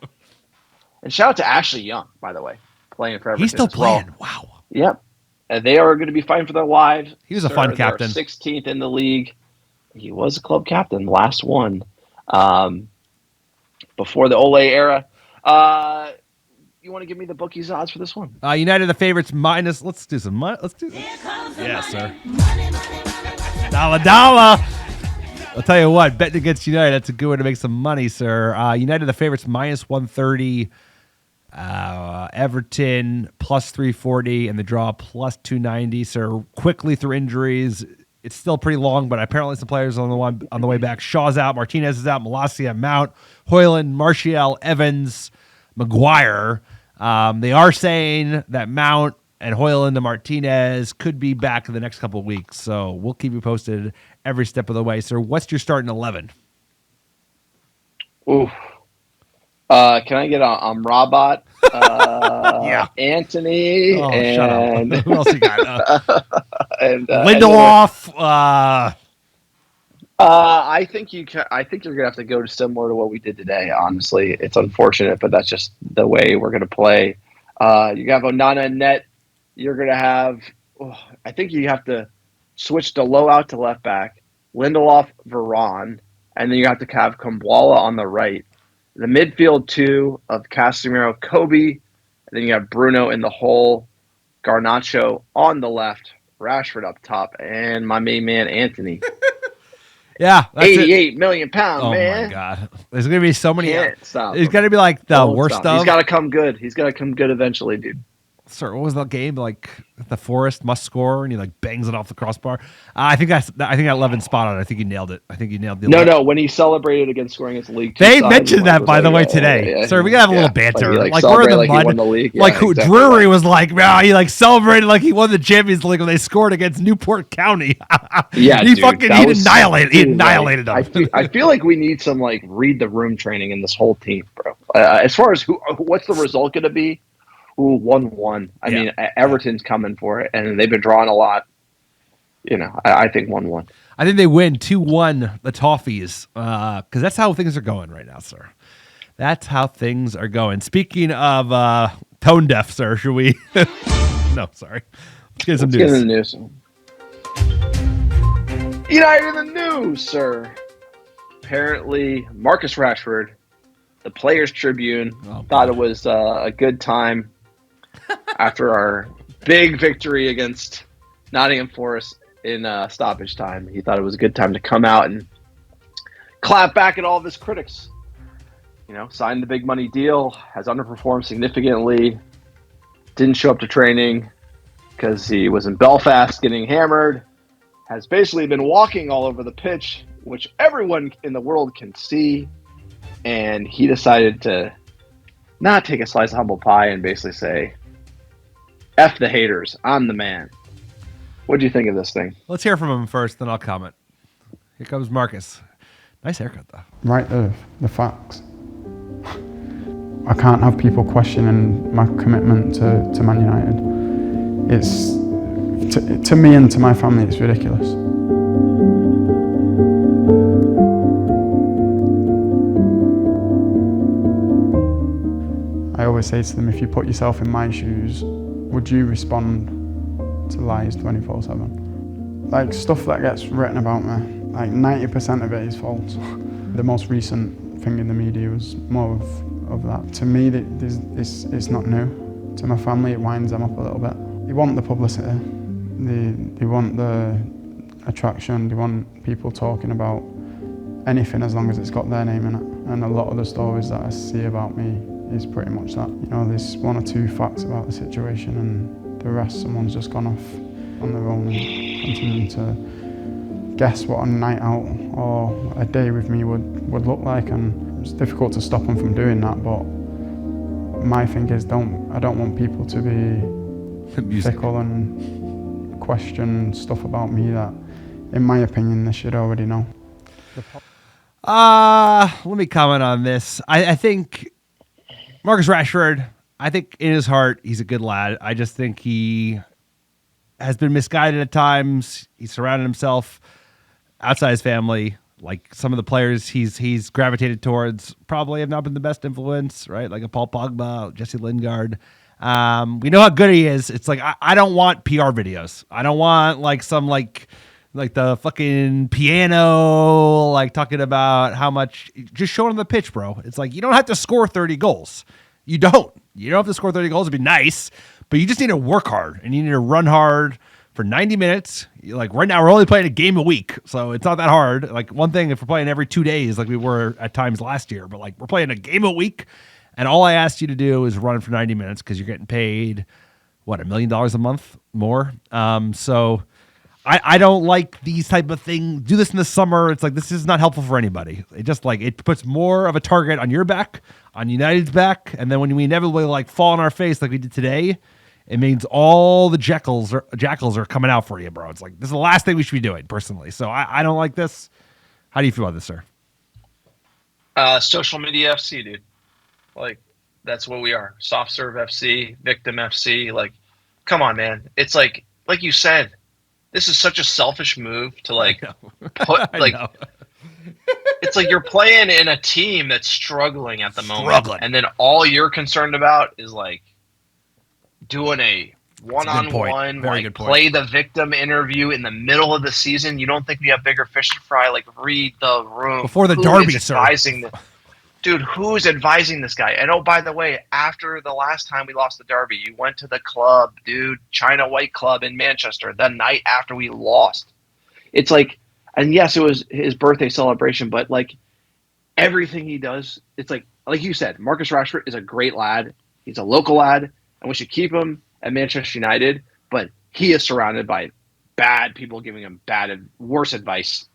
And shout out to Ashley Young, by the way, playing for Everton.
He's still playing.
Well. Wow. Yep. And they are going to be fighting for their lives.
He was a fun captain.
16th in the league. He was a club captain, last one. Before the Ole era. You want to give me the bookies odds for this one?
United the favorites minus. Let's do some. Yeah, sir. Dollar. I'll tell you what, betting against United, that's a good way to make some money, sir. United the favorites minus 130. Everton plus 340 and the draw plus 290. Sir, quickly through injuries. It's still pretty long, but apparently some players on the way back. Shaw's out, Martinez is out, Malacia, Mount, Hoyland, Martial, Evans, Maguire. They are saying that Mount and Hoyland and Martinez could be back in the next couple of weeks, so we'll keep you posted every step of the way. Sir, what's your starting 11?
Ooh. Can I get Amrabat,
yeah.
Anthony, and
shut up. Who else you got?
And
Lindelof.
I think you're gonna have to go to similar to what we did today. Honestly, it's unfortunate, but that's just the way we're gonna play. You have Onana in net. You're gonna have. I think you have to switch Delo out to left back, Lindelof, Varane, and then you have to have Kambwala on the right. The midfield 2 of Casemiro, Kobe, and then you have Bruno in the hole, Garnacho on the left, Rashford up top, and my main man Anthony.
Yeah, that's
88 million pounds, man.
Oh my god, there's gonna be so many. It's
Can't
gonna be like the worst stuff.
He's got to come good. He's got to come good eventually, dude.
Sir, what was that game? Like the Forest must score, and he like bangs it off the crossbar. I think that 11 spot on. I think he nailed it. I think he nailed the.
No. When he celebrated against scoring against the league,
they mentioned that by the way today. Sir, we gotta have a little banter. Like we're in the mud.
Exactly.
Drury was like, wow, he like celebrated like he won the Champions League when they scored against Newport County.
Yeah,
he annihilated them.
I feel like we need some like read the room training in this whole team, bro. As far as what's the result going to be? Ooh, 1-1. I mean, Everton's coming for it, and they've been drawing a lot. I think 1-1.
I think they win 2-1 the Toffees, because that's how things are going right now, sir. That's how things are going. Speaking of tone deaf, sir, should we? No, sorry. Let's get some news.
Get in the news. United in the news, sir. Apparently, Marcus Rashford, the Players Tribune, thought it was a good time after our big victory against Nottingham Forest in stoppage time. He thought it was a good time to come out and clap back at all of his critics. Signed the big money deal, has underperformed significantly, didn't show up to training because he was in Belfast getting hammered, has basically been walking all over the pitch, which everyone in the world can see, and he decided to not take a slice of humble pie and basically say, F the haters, I'm the man. What do you think of this thing?
Let's hear from him first, then I'll comment. Here comes Marcus. Nice haircut, though.
Right, the facts. I can't have people questioning my commitment to Man United. It's, to me and to my family, it's ridiculous. I always say to them, if you put yourself in my shoes, would you respond to lies 24/7? Like stuff that gets written about me, like 90% of it is false. The most recent thing in the media was more of of that. To me, it's not new. To my family, it winds them up a little bit. They want the publicity. They want the attraction. They want people talking about anything as long as it's got their name in it. And a lot of the stories that I see about me is pretty much that. You know, there's one or two facts about the situation, and the rest, someone's just gone off on their own and continuing to guess what a night out or a day with me would look like. And it's difficult to stop them from doing that, but my thing is, I don't want people to be fickle and question stuff about me that, in my opinion, they should already know.
Let me comment on this. I think Marcus Rashford, I think in his heart, he's a good lad. I just think he has been misguided at times. He's surrounded himself outside his family. Like some of the players he's gravitated towards probably have not been the best influence, right? Like a Paul Pogba, Jesse Lingard. We know how good he is. It's like, I don't want PR videos. I don't want like some like the fucking piano, like talking about how much, just show it on the pitch, bro. It's like, you don't have to score 30 goals. You don't have to score 30 goals. It'd be nice, but you just need to work hard and you need to run hard for 90 minutes. Like right now, we're only playing a game a week, so it's not that hard. Like one thing, if we're playing every 2 days, like we were at times last year, but like we're playing a game a week, and all I asked you to do is run for 90 minutes because you're getting paid, what, $1 million a month more. So I don't like these type of things. Do this in the summer. It's like, this is not helpful for anybody. It just like, it puts more of a target on your back, on United's back. And then when we inevitably like fall on our face like we did today, it means all the jackals are coming out for you, bro. It's like, this is the last thing we should be doing personally. So I don't like this. How do you feel about this, sir?
Social media FC, dude. Like, that's what we are. Soft serve FC, victim FC. Like, come on, man. It's like you said, this is such a selfish move to like put like. It's like you're playing in a team that's struggling at the moment, and then all you're concerned about is like doing a one-on-one, like play the victim interview in the middle of the season. You don't think we have bigger fish to fry? Like, read the room
before the derby, sir.
Dude, who's advising this guy? And oh, by the way, after the last time we lost the derby, you went to the club, dude, China White Club in Manchester, the night after we lost. It's like, and yes, it was his birthday celebration, but like everything he does, it's like you said, Marcus Rashford is a great lad. He's a local lad, and we should keep him at Manchester United, but he is surrounded by bad people giving him worse advice.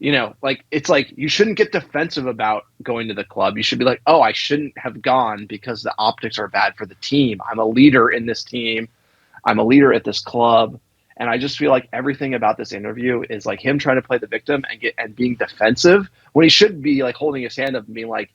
You know, like, it's like you shouldn't get defensive about going to the club. You should be like, oh, I shouldn't have gone because the optics are bad for the team. I'm a leader in this team. I'm a leader at this club. And I just feel like everything about this interview is like him trying to play the victim and being defensive when he should be like holding his hand up and being like,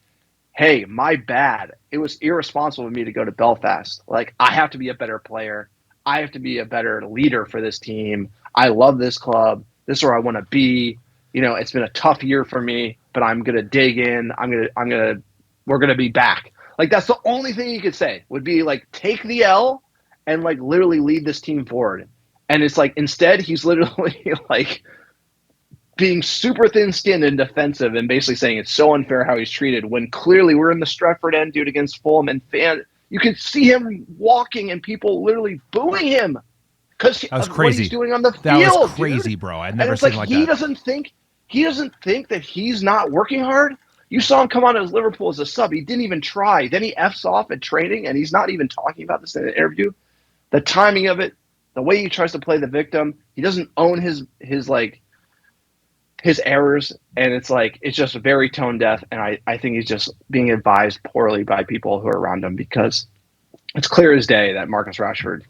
hey, my bad. It was irresponsible of me to go to Belfast. Like, I have to be a better player. I have to be a better leader for this team. I love this club. This is where I want to be. You know, it's been a tough year for me, but I'm going to dig in. We're going to be back. Like, that's the only thing you could say would be like, take the L and like literally lead this team forward. And it's like, instead he's literally like being super thin-skinned and defensive and basically saying it's so unfair how he's treated when clearly we're in the Stretford end, dude, against Fulham, and you can see him walking and people literally booing him because of
crazy.
What he's doing on the field.
That was crazy, dude. Bro. I've never seen like that.
He doesn't think that he's not working hard. You saw him come on as Liverpool as a sub. He didn't even try. Then he F's off at training, and he's not even talking about this in an interview. The timing of it, the way he tries to play the victim, he doesn't own his errors, and it's just very tone deaf. And I think he's just being advised poorly by people who are around him, because it's clear as day that Marcus Rashford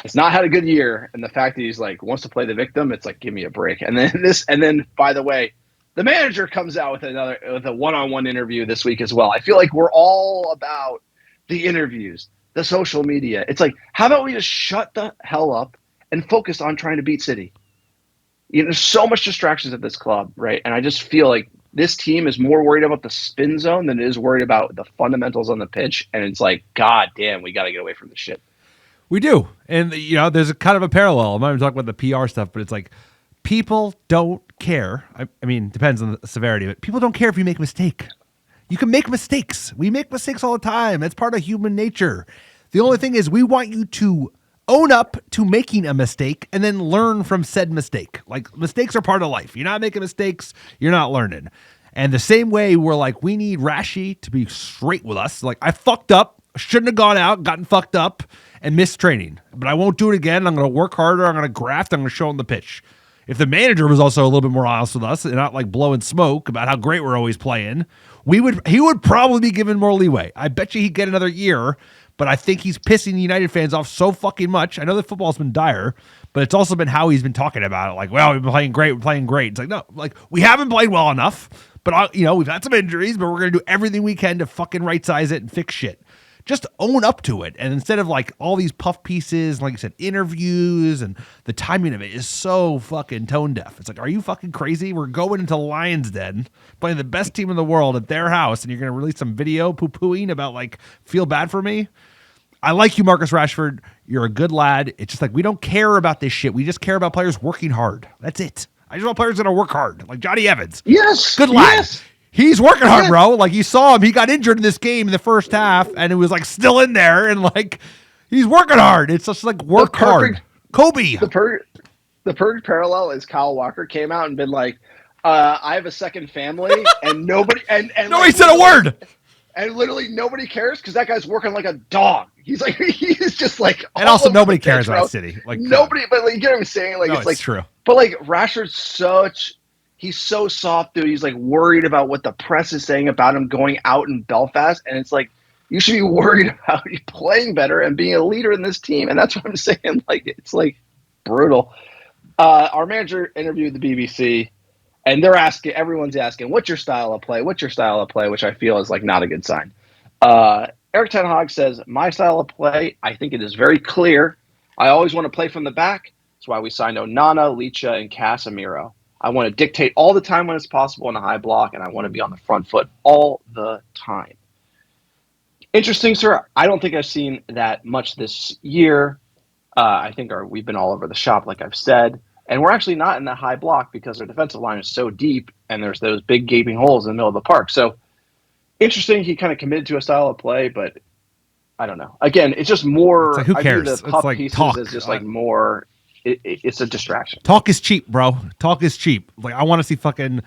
has not had a good year, and the fact that he's like wants to play the victim, it's like, give me a break. And then by the way, the manager comes out with a one-on-one interview this week as well. I feel like we're all about the interviews, the social media. It's like, how about we just shut the hell up and focus on trying to beat City? You know, there's so much distractions at this club, right? And I just feel like this team is more worried about the spin zone than it is worried about the fundamentals on the pitch. And it's like, God damn, we got to get away from this shit.
We do. And, you know, there's a kind of a parallel. I'm not even talking about the PR stuff, but it's like, people don't care. I mean, depends on the severity of it. People don't care if you make a mistake. You can make mistakes. We make mistakes all the time. That's part of human nature. The only thing is we want you to own up to making a mistake and then learn from said mistake. Like, mistakes are part of life. You're not making mistakes, you're not learning. And the same way we're like, we need Rashi to be straight with us. Like, I fucked up, shouldn't have gone out, gotten fucked up, and missed training. But I won't do it again. I'm going to work harder. I'm going to graft. I'm going to show him the pitch. If the manager was also a little bit more honest with us and not like blowing smoke about how great we're always playing, he would probably be given more leeway. I bet you he'd get another year, but I think he's pissing the United fans off so fucking much. I know that football's been dire, but it's also been how he's been talking about it. Like, well, we've been playing great. We're playing great. It's like, no, like, we haven't played well enough, but we've had some injuries, but we're going to do everything we can to fucking right size it and fix shit. Just own up to it. And instead of like all these puff pieces, like I said, interviews, and the timing of it is so fucking tone deaf. It's like, are you fucking crazy? We're going into Lions Den, playing the best team in the world at their house, and you're going to release some video poo-pooing about like, feel bad for me? I like you, Marcus Rashford. You're a good lad. It's just like, we don't care about this shit. We just care about players working hard. That's it. I just want players that are work hard, like Johnny Evans.
Yes.
Good lad.
Yes.
He's working hard, bro. Like, you saw him. He got injured in this game in the first half, and it was like still in there, and like, he's working hard. It's just like work hard. Kobe.
The perfect parallel is Kyle Walker came out and been like, I have a second family, and nobody
nobody said a word.
And literally nobody cares because that guy's working like a dog. He's like, he's just like,
and also nobody cares about City. Like,
nobody, but like, you get what I'm saying? Like,
no,
it's like
true.
But like, Rashford's he's so soft, dude. He's like worried about what the press is saying about him going out in Belfast, and it's like, you should be worried about you playing better and being a leader in this team. And that's what I'm saying. Like, it's like brutal. Our manager interviewed the BBC. And everyone's asking, what's your style of play? What's your style of play? Which I feel is like not a good sign. Eric Ten Hag says, my style of play, I think it is very clear. I always want to play from the back. That's why we signed Onana, Licha, and Casemiro. I want to dictate all the time when it's possible in a high block, and I want to be on the front foot all the time. Interesting, sir. I don't think I've seen that much this year. I think we've been all over the shop, like I've said. And we're actually not in that high block because our defensive line is so deep and there's those big gaping holes in the middle of the park. So interesting, he kind of committed to a style of play, but I don't know. Again, it's just more.
It's like, who cares?
I view the puff
like
pieces
talk.
as just like more. It's a distraction.
Talk is cheap, bro. Talk is cheap. Like, I want to see fucking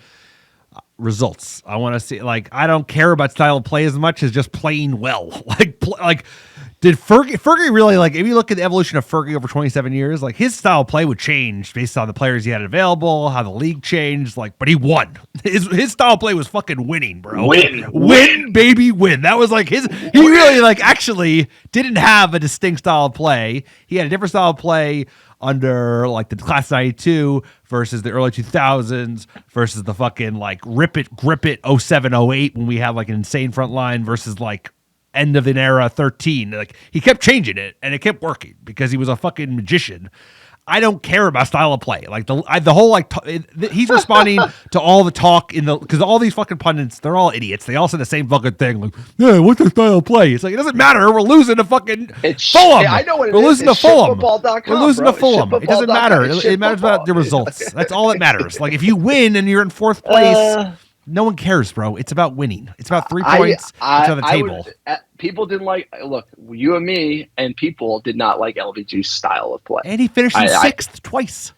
results. I want to see, like, I don't care about style of play as much as just playing well. Like. Did Fergie really, like, if you look at the evolution of Fergie over 27 years, like, his style of play would change based on the players he had available, how the league changed, like, but he won. His style of play was fucking winning, bro. Win, baby, win. That was like he really, like, actually didn't have a distinct style of play. He had a different style of play under, like, the class 92 versus the early 2000s versus the fucking, like, rip it, grip it 07, 08 when we had, like, an insane front line versus, like, end of an era 13. Like, he kept changing it and it kept working because he was a fucking magician. I don't care about style of play. Like, the whole, like, he's responding to all the talk because all these fucking pundits, they're all idiots. They all say the same fucking thing. Like, yeah, what's the style of play? It's like, it doesn't matter. We're losing to fucking Fulham.
I know what it
We're
is.
losing to
It's
Fulham.
shitfootball.com,
We're losing
bro.
to Fulham. It doesn't matter. It matters about the results. That's all that matters. Like, if you win and you're in fourth place, no one cares, bro. It's about winning. It's about 3 points. It's on the table.
People didn't like. Look, you and me and people did not like LVG's style of play.
And he finished in sixth twice.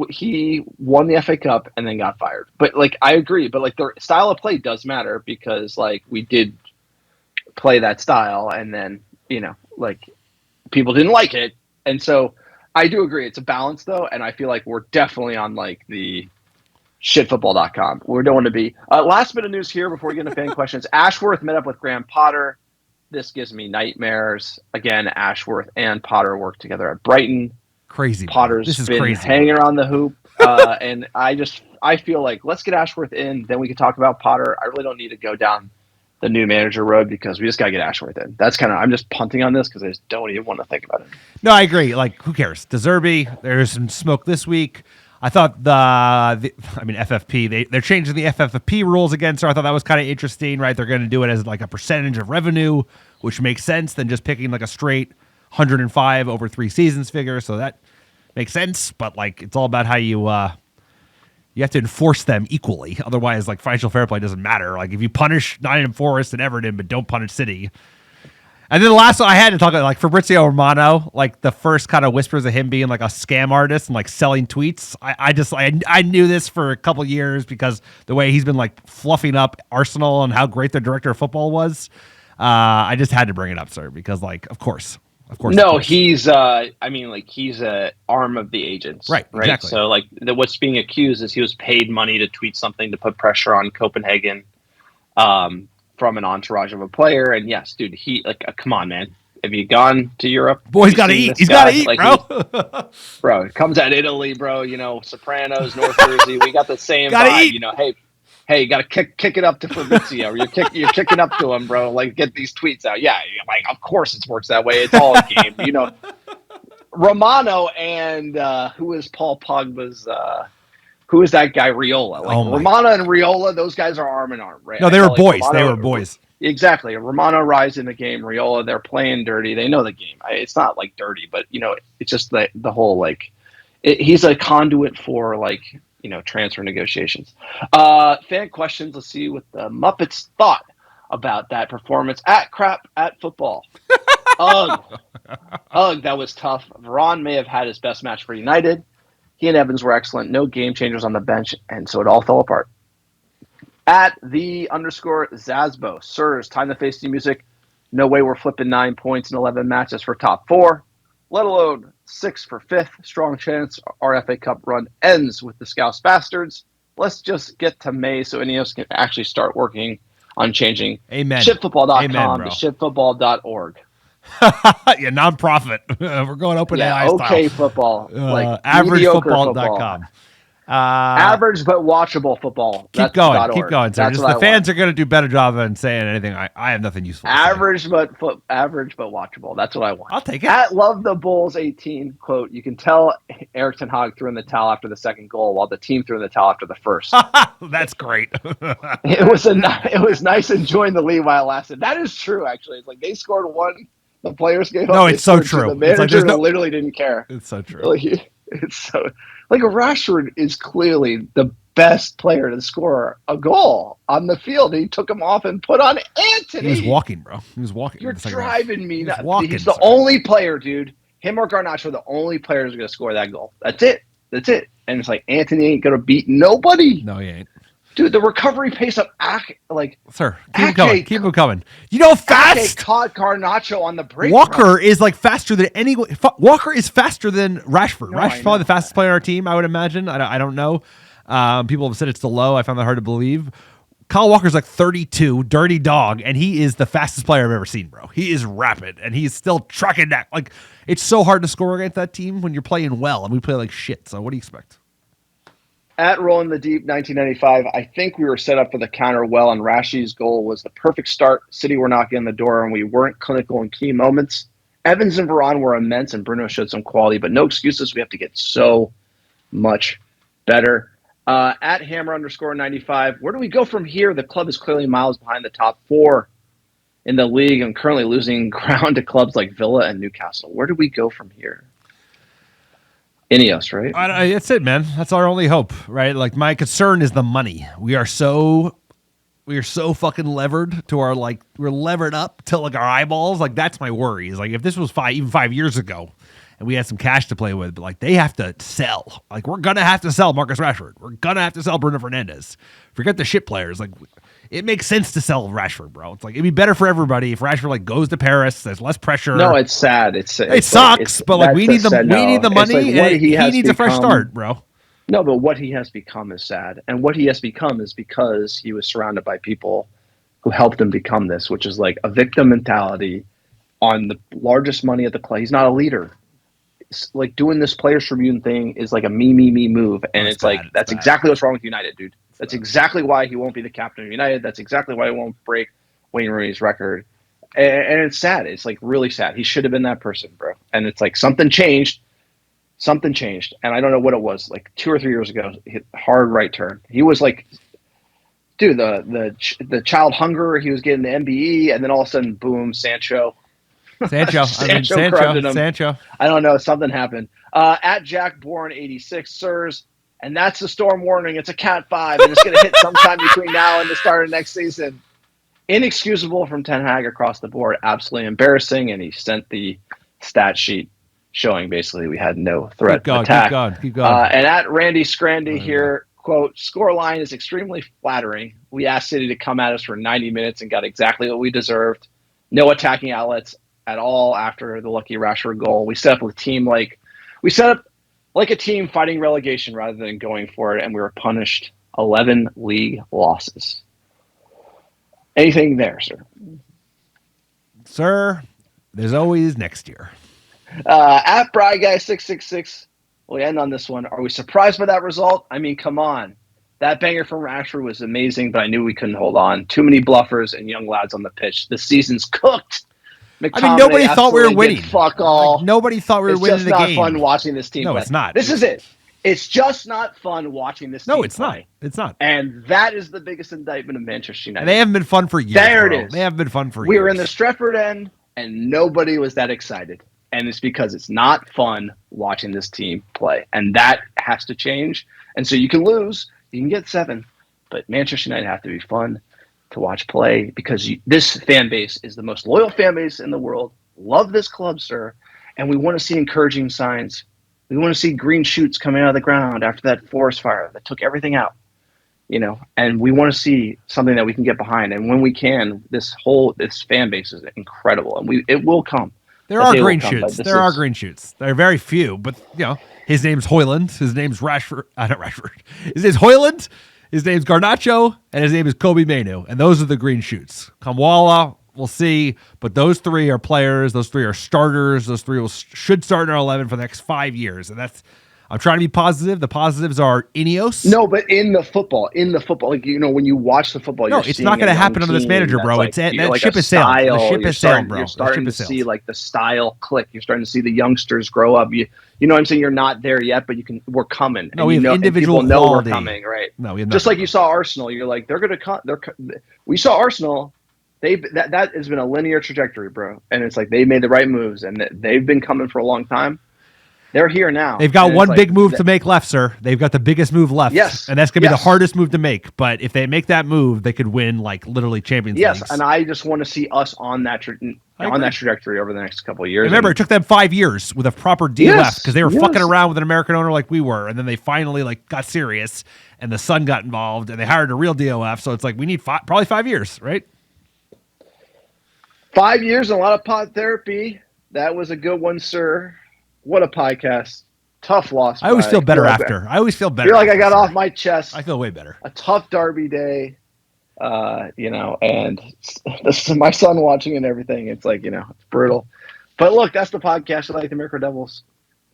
He won the FA Cup and then got fired. But like, I agree. But like, the style of play does matter because like we did play that style, and then like people didn't like it, and so. I do agree. It's a balance, though, and I feel like we're definitely on, like, the shitfootball.com. We don't want to be. Last bit of news here before we get into fan questions. Ashworth met up with Graham Potter. This gives me nightmares. Again, Ashworth and Potter worked together at Brighton.
Crazy.
Potter's been
crazy.
hanging around the hoop. And I feel like let's get Ashworth in, then we can talk about Potter. I really don't need to go down the new manager road because we just got to get Ashworth in. That's kind of, I'm just punting on this because I just don't even want to think about it.
No, I agree. Like, who cares? De Zerbi, there's some smoke this week. I thought FFP, they're changing the FFP rules again, so I thought that was kind of interesting, right? They're going to do it as like a percentage of revenue, which makes sense than just picking like a straight 105 over 3 seasons figure, so that makes sense, but like it's all about how you You have to enforce them equally. Otherwise, like, financial fair play doesn't matter. Like, if you punish Nottingham Forest and Everton, but don't punish City. And then the last one I had to talk about, like, Fabrizio Romano, like the first kind of whispers of him being like a scam artist and like selling tweets. I knew this for a couple years because the way he's been like fluffing up Arsenal and how great their director of football was. I just had to bring it up, sir, because like, of course.
No, he's he's a arm of the agents,
right? Exactly.
So like what's being accused is he was paid money to tweet something to put pressure on Copenhagen, from an entourage of a player. And yes, dude, he like, come on, man. Have you gone to Europe?
Boy's got to eat. He's got to eat, like, bro.
Bro, it comes out Italy, bro. You know, Sopranos, North Jersey. We got the same vibe.
Eat.
You know, hey, you got to kick it up to Fabrizio. You're kicking up to him, bro. Like, get these tweets out. Yeah, like, of course it works that way. It's all a game. You know, Romano and who is Paul Pogba's? Who is that guy? Riola. Like, Romano and Riola, those guys are arm in arm, right?
No, they were boys. They were boys.
Exactly. Romano rise in the game. Riola, they're playing dirty. They know the game. It's not like dirty, but you know, it's just the whole like. He's a conduit for like, you know, transfer negotiations. Fan questions. Let's see what the Muppets thought about that performance. At football. Ugh, that was tough. Varane may have had his best match for United. He and Evans were excellent. No game changers on the bench, and so it all fell apart. At _Zazbo. Sirs, time to face the music. No way we're flipping 9 points in 11 matches for top 4, let alone 6 for 5th. Strong chance our FA Cup run ends with the Scouse Bastards. Let's just get to May so Ineos can actually start working on changing shitfootball.com to shitfootball.org.
Yeah, non-profit. We're going open AI style.
Okay, football. Like
averagefootball.com.
Average but watchable football.
Keep going, sir. The fans are going to do a better job than saying anything. I have nothing useful.
Average but watchable. That's what I want.
I'll take it.
At Love the Bulls 18, quote, you can tell Erik ten Hag threw in the towel after the second goal while the team threw in the towel after the first.
That's great.
It was nice enjoying the lead while it lasted. That is true, actually. It's like they scored one. The players gave up.
No, it's so true.
The manager literally didn't care.
It's so true.
It's so like Rashford is clearly the best player to score a goal on the field. He took him off and put on Antony.
He was walking, bro. He was walking.
You're driving me nuts. He's
the
only player, dude. Him or Garnacho are the only players who are going to score that goal. That's it. And it's like Antony ain't going to beat nobody.
No, he ain't.
Dude, the recovery pace of
sir, keep him coming. You know, fast.
Caught Garnacho on the break.
Walker is like faster than anyone. Walker is faster than Rashford. Rashford's probably the fastest player on our team, I would imagine. I don't know. People have said it's the low. I found that hard to believe. Kyle Walker's like 32, dirty dog, and he is the fastest player I've ever seen, bro. He is rapid, and he's still trucking that. Like, it's so hard to score against that team when you're playing well, and we play like shit. So what do you expect?
At Rolling the Deep 1995, I think we were set up for the counter well, and Rashi's goal was the perfect start. City were knocking on the door, and we weren't clinical in key moments. Evans and Varane were immense, and Bruno showed some quality, but no excuses. We have to get so much better. At Hammer _95, where do we go from here? The club is clearly miles behind the top 4 in the league and currently losing ground to clubs like Villa and Newcastle. Where do we go from here? Ineos, right?
That's it, man. That's our only hope, right? Like, my concern is the money. We are so fucking levered to our, like, we're levered up to like our eyeballs. Like, that's my worry. Is like, if this was 5 years ago and we had some cash to play with, but like, they have to sell. Like, we're gonna have to sell Marcus Rashford. We're gonna have to sell Bruno Fernandes. Forget the shit players. Like, it makes sense to sell Rashford, bro. It's like, it'd be better for everybody if Rashford like goes to Paris. There's less pressure.
No, it's sad. It
sucks, but like, we need the money. Like, and he needs a fresh start, bro.
No, but what he has become is sad, and what he has become is because he was surrounded by people who helped him become this, which is like a victim mentality on the largest money at the club. He's not a leader. It's like doing this Players Tribune thing is like a me move, and it's like that's exactly what's wrong with United, dude. That's exactly why he won't be the captain of United. That's exactly why he won't break Wayne Rooney's record. And it's sad. It's like really sad. He should have been that person, bro. And it's like something changed. And I don't know what it was. Like 2 or 3 years ago, hit hard right turn. He was like, dude, the child hunger. He was getting the MBE, and then all of a sudden, boom, Sancho.
Sancho.
I don't know. Something happened. At Jack Bourne 86, sirs. and that's the storm warning. It's a Cat 5, and it's going to hit sometime between now and the start of next season. Inexcusable from Ten Hag across the board. Absolutely embarrassing, and he sent the stat sheet showing basically we had no threat of attack.
Keep going.
And at Randy Scrandy here, quote, scoreline is extremely flattering. We asked City to come at us for 90 minutes and got exactly what we deserved. No attacking outlets at all after the lucky Rashford goal. We set up like a team fighting relegation rather than going for it, and we were punished 11 league losses. Anything there, sir?
Sir, there's always next year.
At Bry Guy 666, we'll end on this one. Are we surprised by that result? I mean, come on. That banger from Rashford was amazing, but I knew we couldn't hold on. Too many bluffers and young lads on the pitch. The season's cooked.
I mean, nobody thought we were winning.
Fuck all.
Like, nobody thought we were winning the game.
It's just not fun watching this team.
No,
play.
it's not.
This is it. It's just not fun watching this team.
No, it's
play.
not. It's not.
And that is the biggest indictment of Manchester United.
And they haven't been fun for years.
There
bro.
it is.
They haven't been fun for years.
We were in the Stretford end, and nobody was that excited. And it's because it's not fun watching this team play. And that has to change. And so you can lose. You can get 7. But Manchester United have to be fun to watch play because this fan base is the most loyal fan base in the world. Love this club, sir. And we want to see encouraging signs. We want to see green shoots coming out of the ground after that forest fire that took everything out, and we want to see something that we can get behind. And when we can, this fan base is incredible, and it will come.
There are green shoots. There are green shoots. There are very few, but his name's Hoyland. His name's Rashford. Not Rashford. His name's Hoyland. His name's Garnacho, and his name is Kobe Mainoo. And those are the green shoots. Kamwala, we'll see, but those 3 are players. Those 3 are starters. Those 3 should start in our 11 for the next 5 years, and I'm trying to be positive. The positives are Ineos.
No, but in the football, like when you watch the football,
no, it's not going to happen under this manager, bro. It's that ship is sailed. The ship is sailed, bro.
You're starting to see like the style click. You're starting to see the youngsters grow up. You know what I'm saying? You're not there yet, but we're coming.
No, we have individual
people
quality.
Know we're coming, right?
No, we have
just like you saw Arsenal. You're like they're going to come. We saw Arsenal. That has been a linear trajectory, bro. And it's like they made the right moves, and they've been coming for a long time. They're here now.
They've got one big move to make left, sir. They've got the biggest move left.
Yes.
And that's going to be the hardest move to make. But if they make that move, they could win, like, literally Champions League.
Yes, and I just want to see us on that trajectory over the next couple of years.
Remember, it took them 5 years with a proper deal left because they were fucking around with an American owner like we were. And then they finally, got serious, and the Sun got involved, and they hired a real DOF. So it's like we need probably 5 years, right?
5 years and a lot of pod therapy. That was a good one, sir. What a podcast. Tough loss.
I always feel better after. I always feel better.
I feel like I got off my chest.
I feel way better.
A tough derby day, and this is my son watching and everything. It's like, it's brutal. But look, that's the podcast of like the Miracle Devils.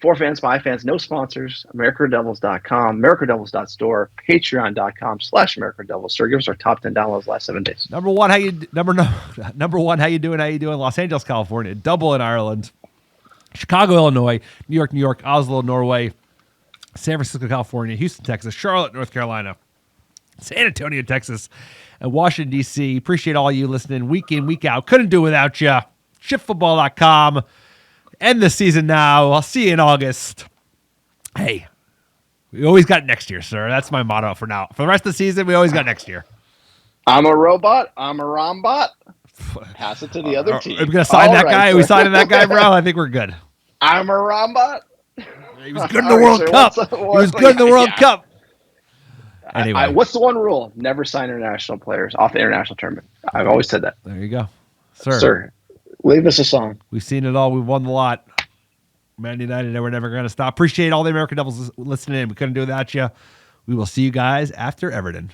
For fans, by fans, no sponsors. AmericaDevils.com, AmericaDevils.store, Patreon.com/AmericaDevils. Sir, give us our top 10 downloads last 7 days.
Number one, how you doing? How you doing? Los Angeles, California, Dublin, Ireland, Chicago, Illinois, New York, Oslo, Norway, San Francisco, California, Houston, Texas, Charlotte, North Carolina, San Antonio, Texas, and Washington, D.C. Appreciate all you listening week in, week out. Couldn't do it without you. ShiftFootball.com. End the season now. I'll see you in August. Hey, we always got next year, sir. That's my motto for now. For the rest of the season, we always got next year.
I'm a robot. I'm a rombot. Pass it to the other team.
Are we going to sign that guy? Are we signing that guy, bro? I think we're good.
I'm a rombot.
He was good in the World Cup. He was good in the World Cup. Anyway.
What's the one rule? Never sign international players off the international tournament. I've always said that.
There you go. Sir.
Sir. Leave us a song.
We've seen it all. We've won the lot. Man United, and we're never going to stop. Appreciate all the American Devils listening in. We couldn't do it without you. We will see you guys after Everton.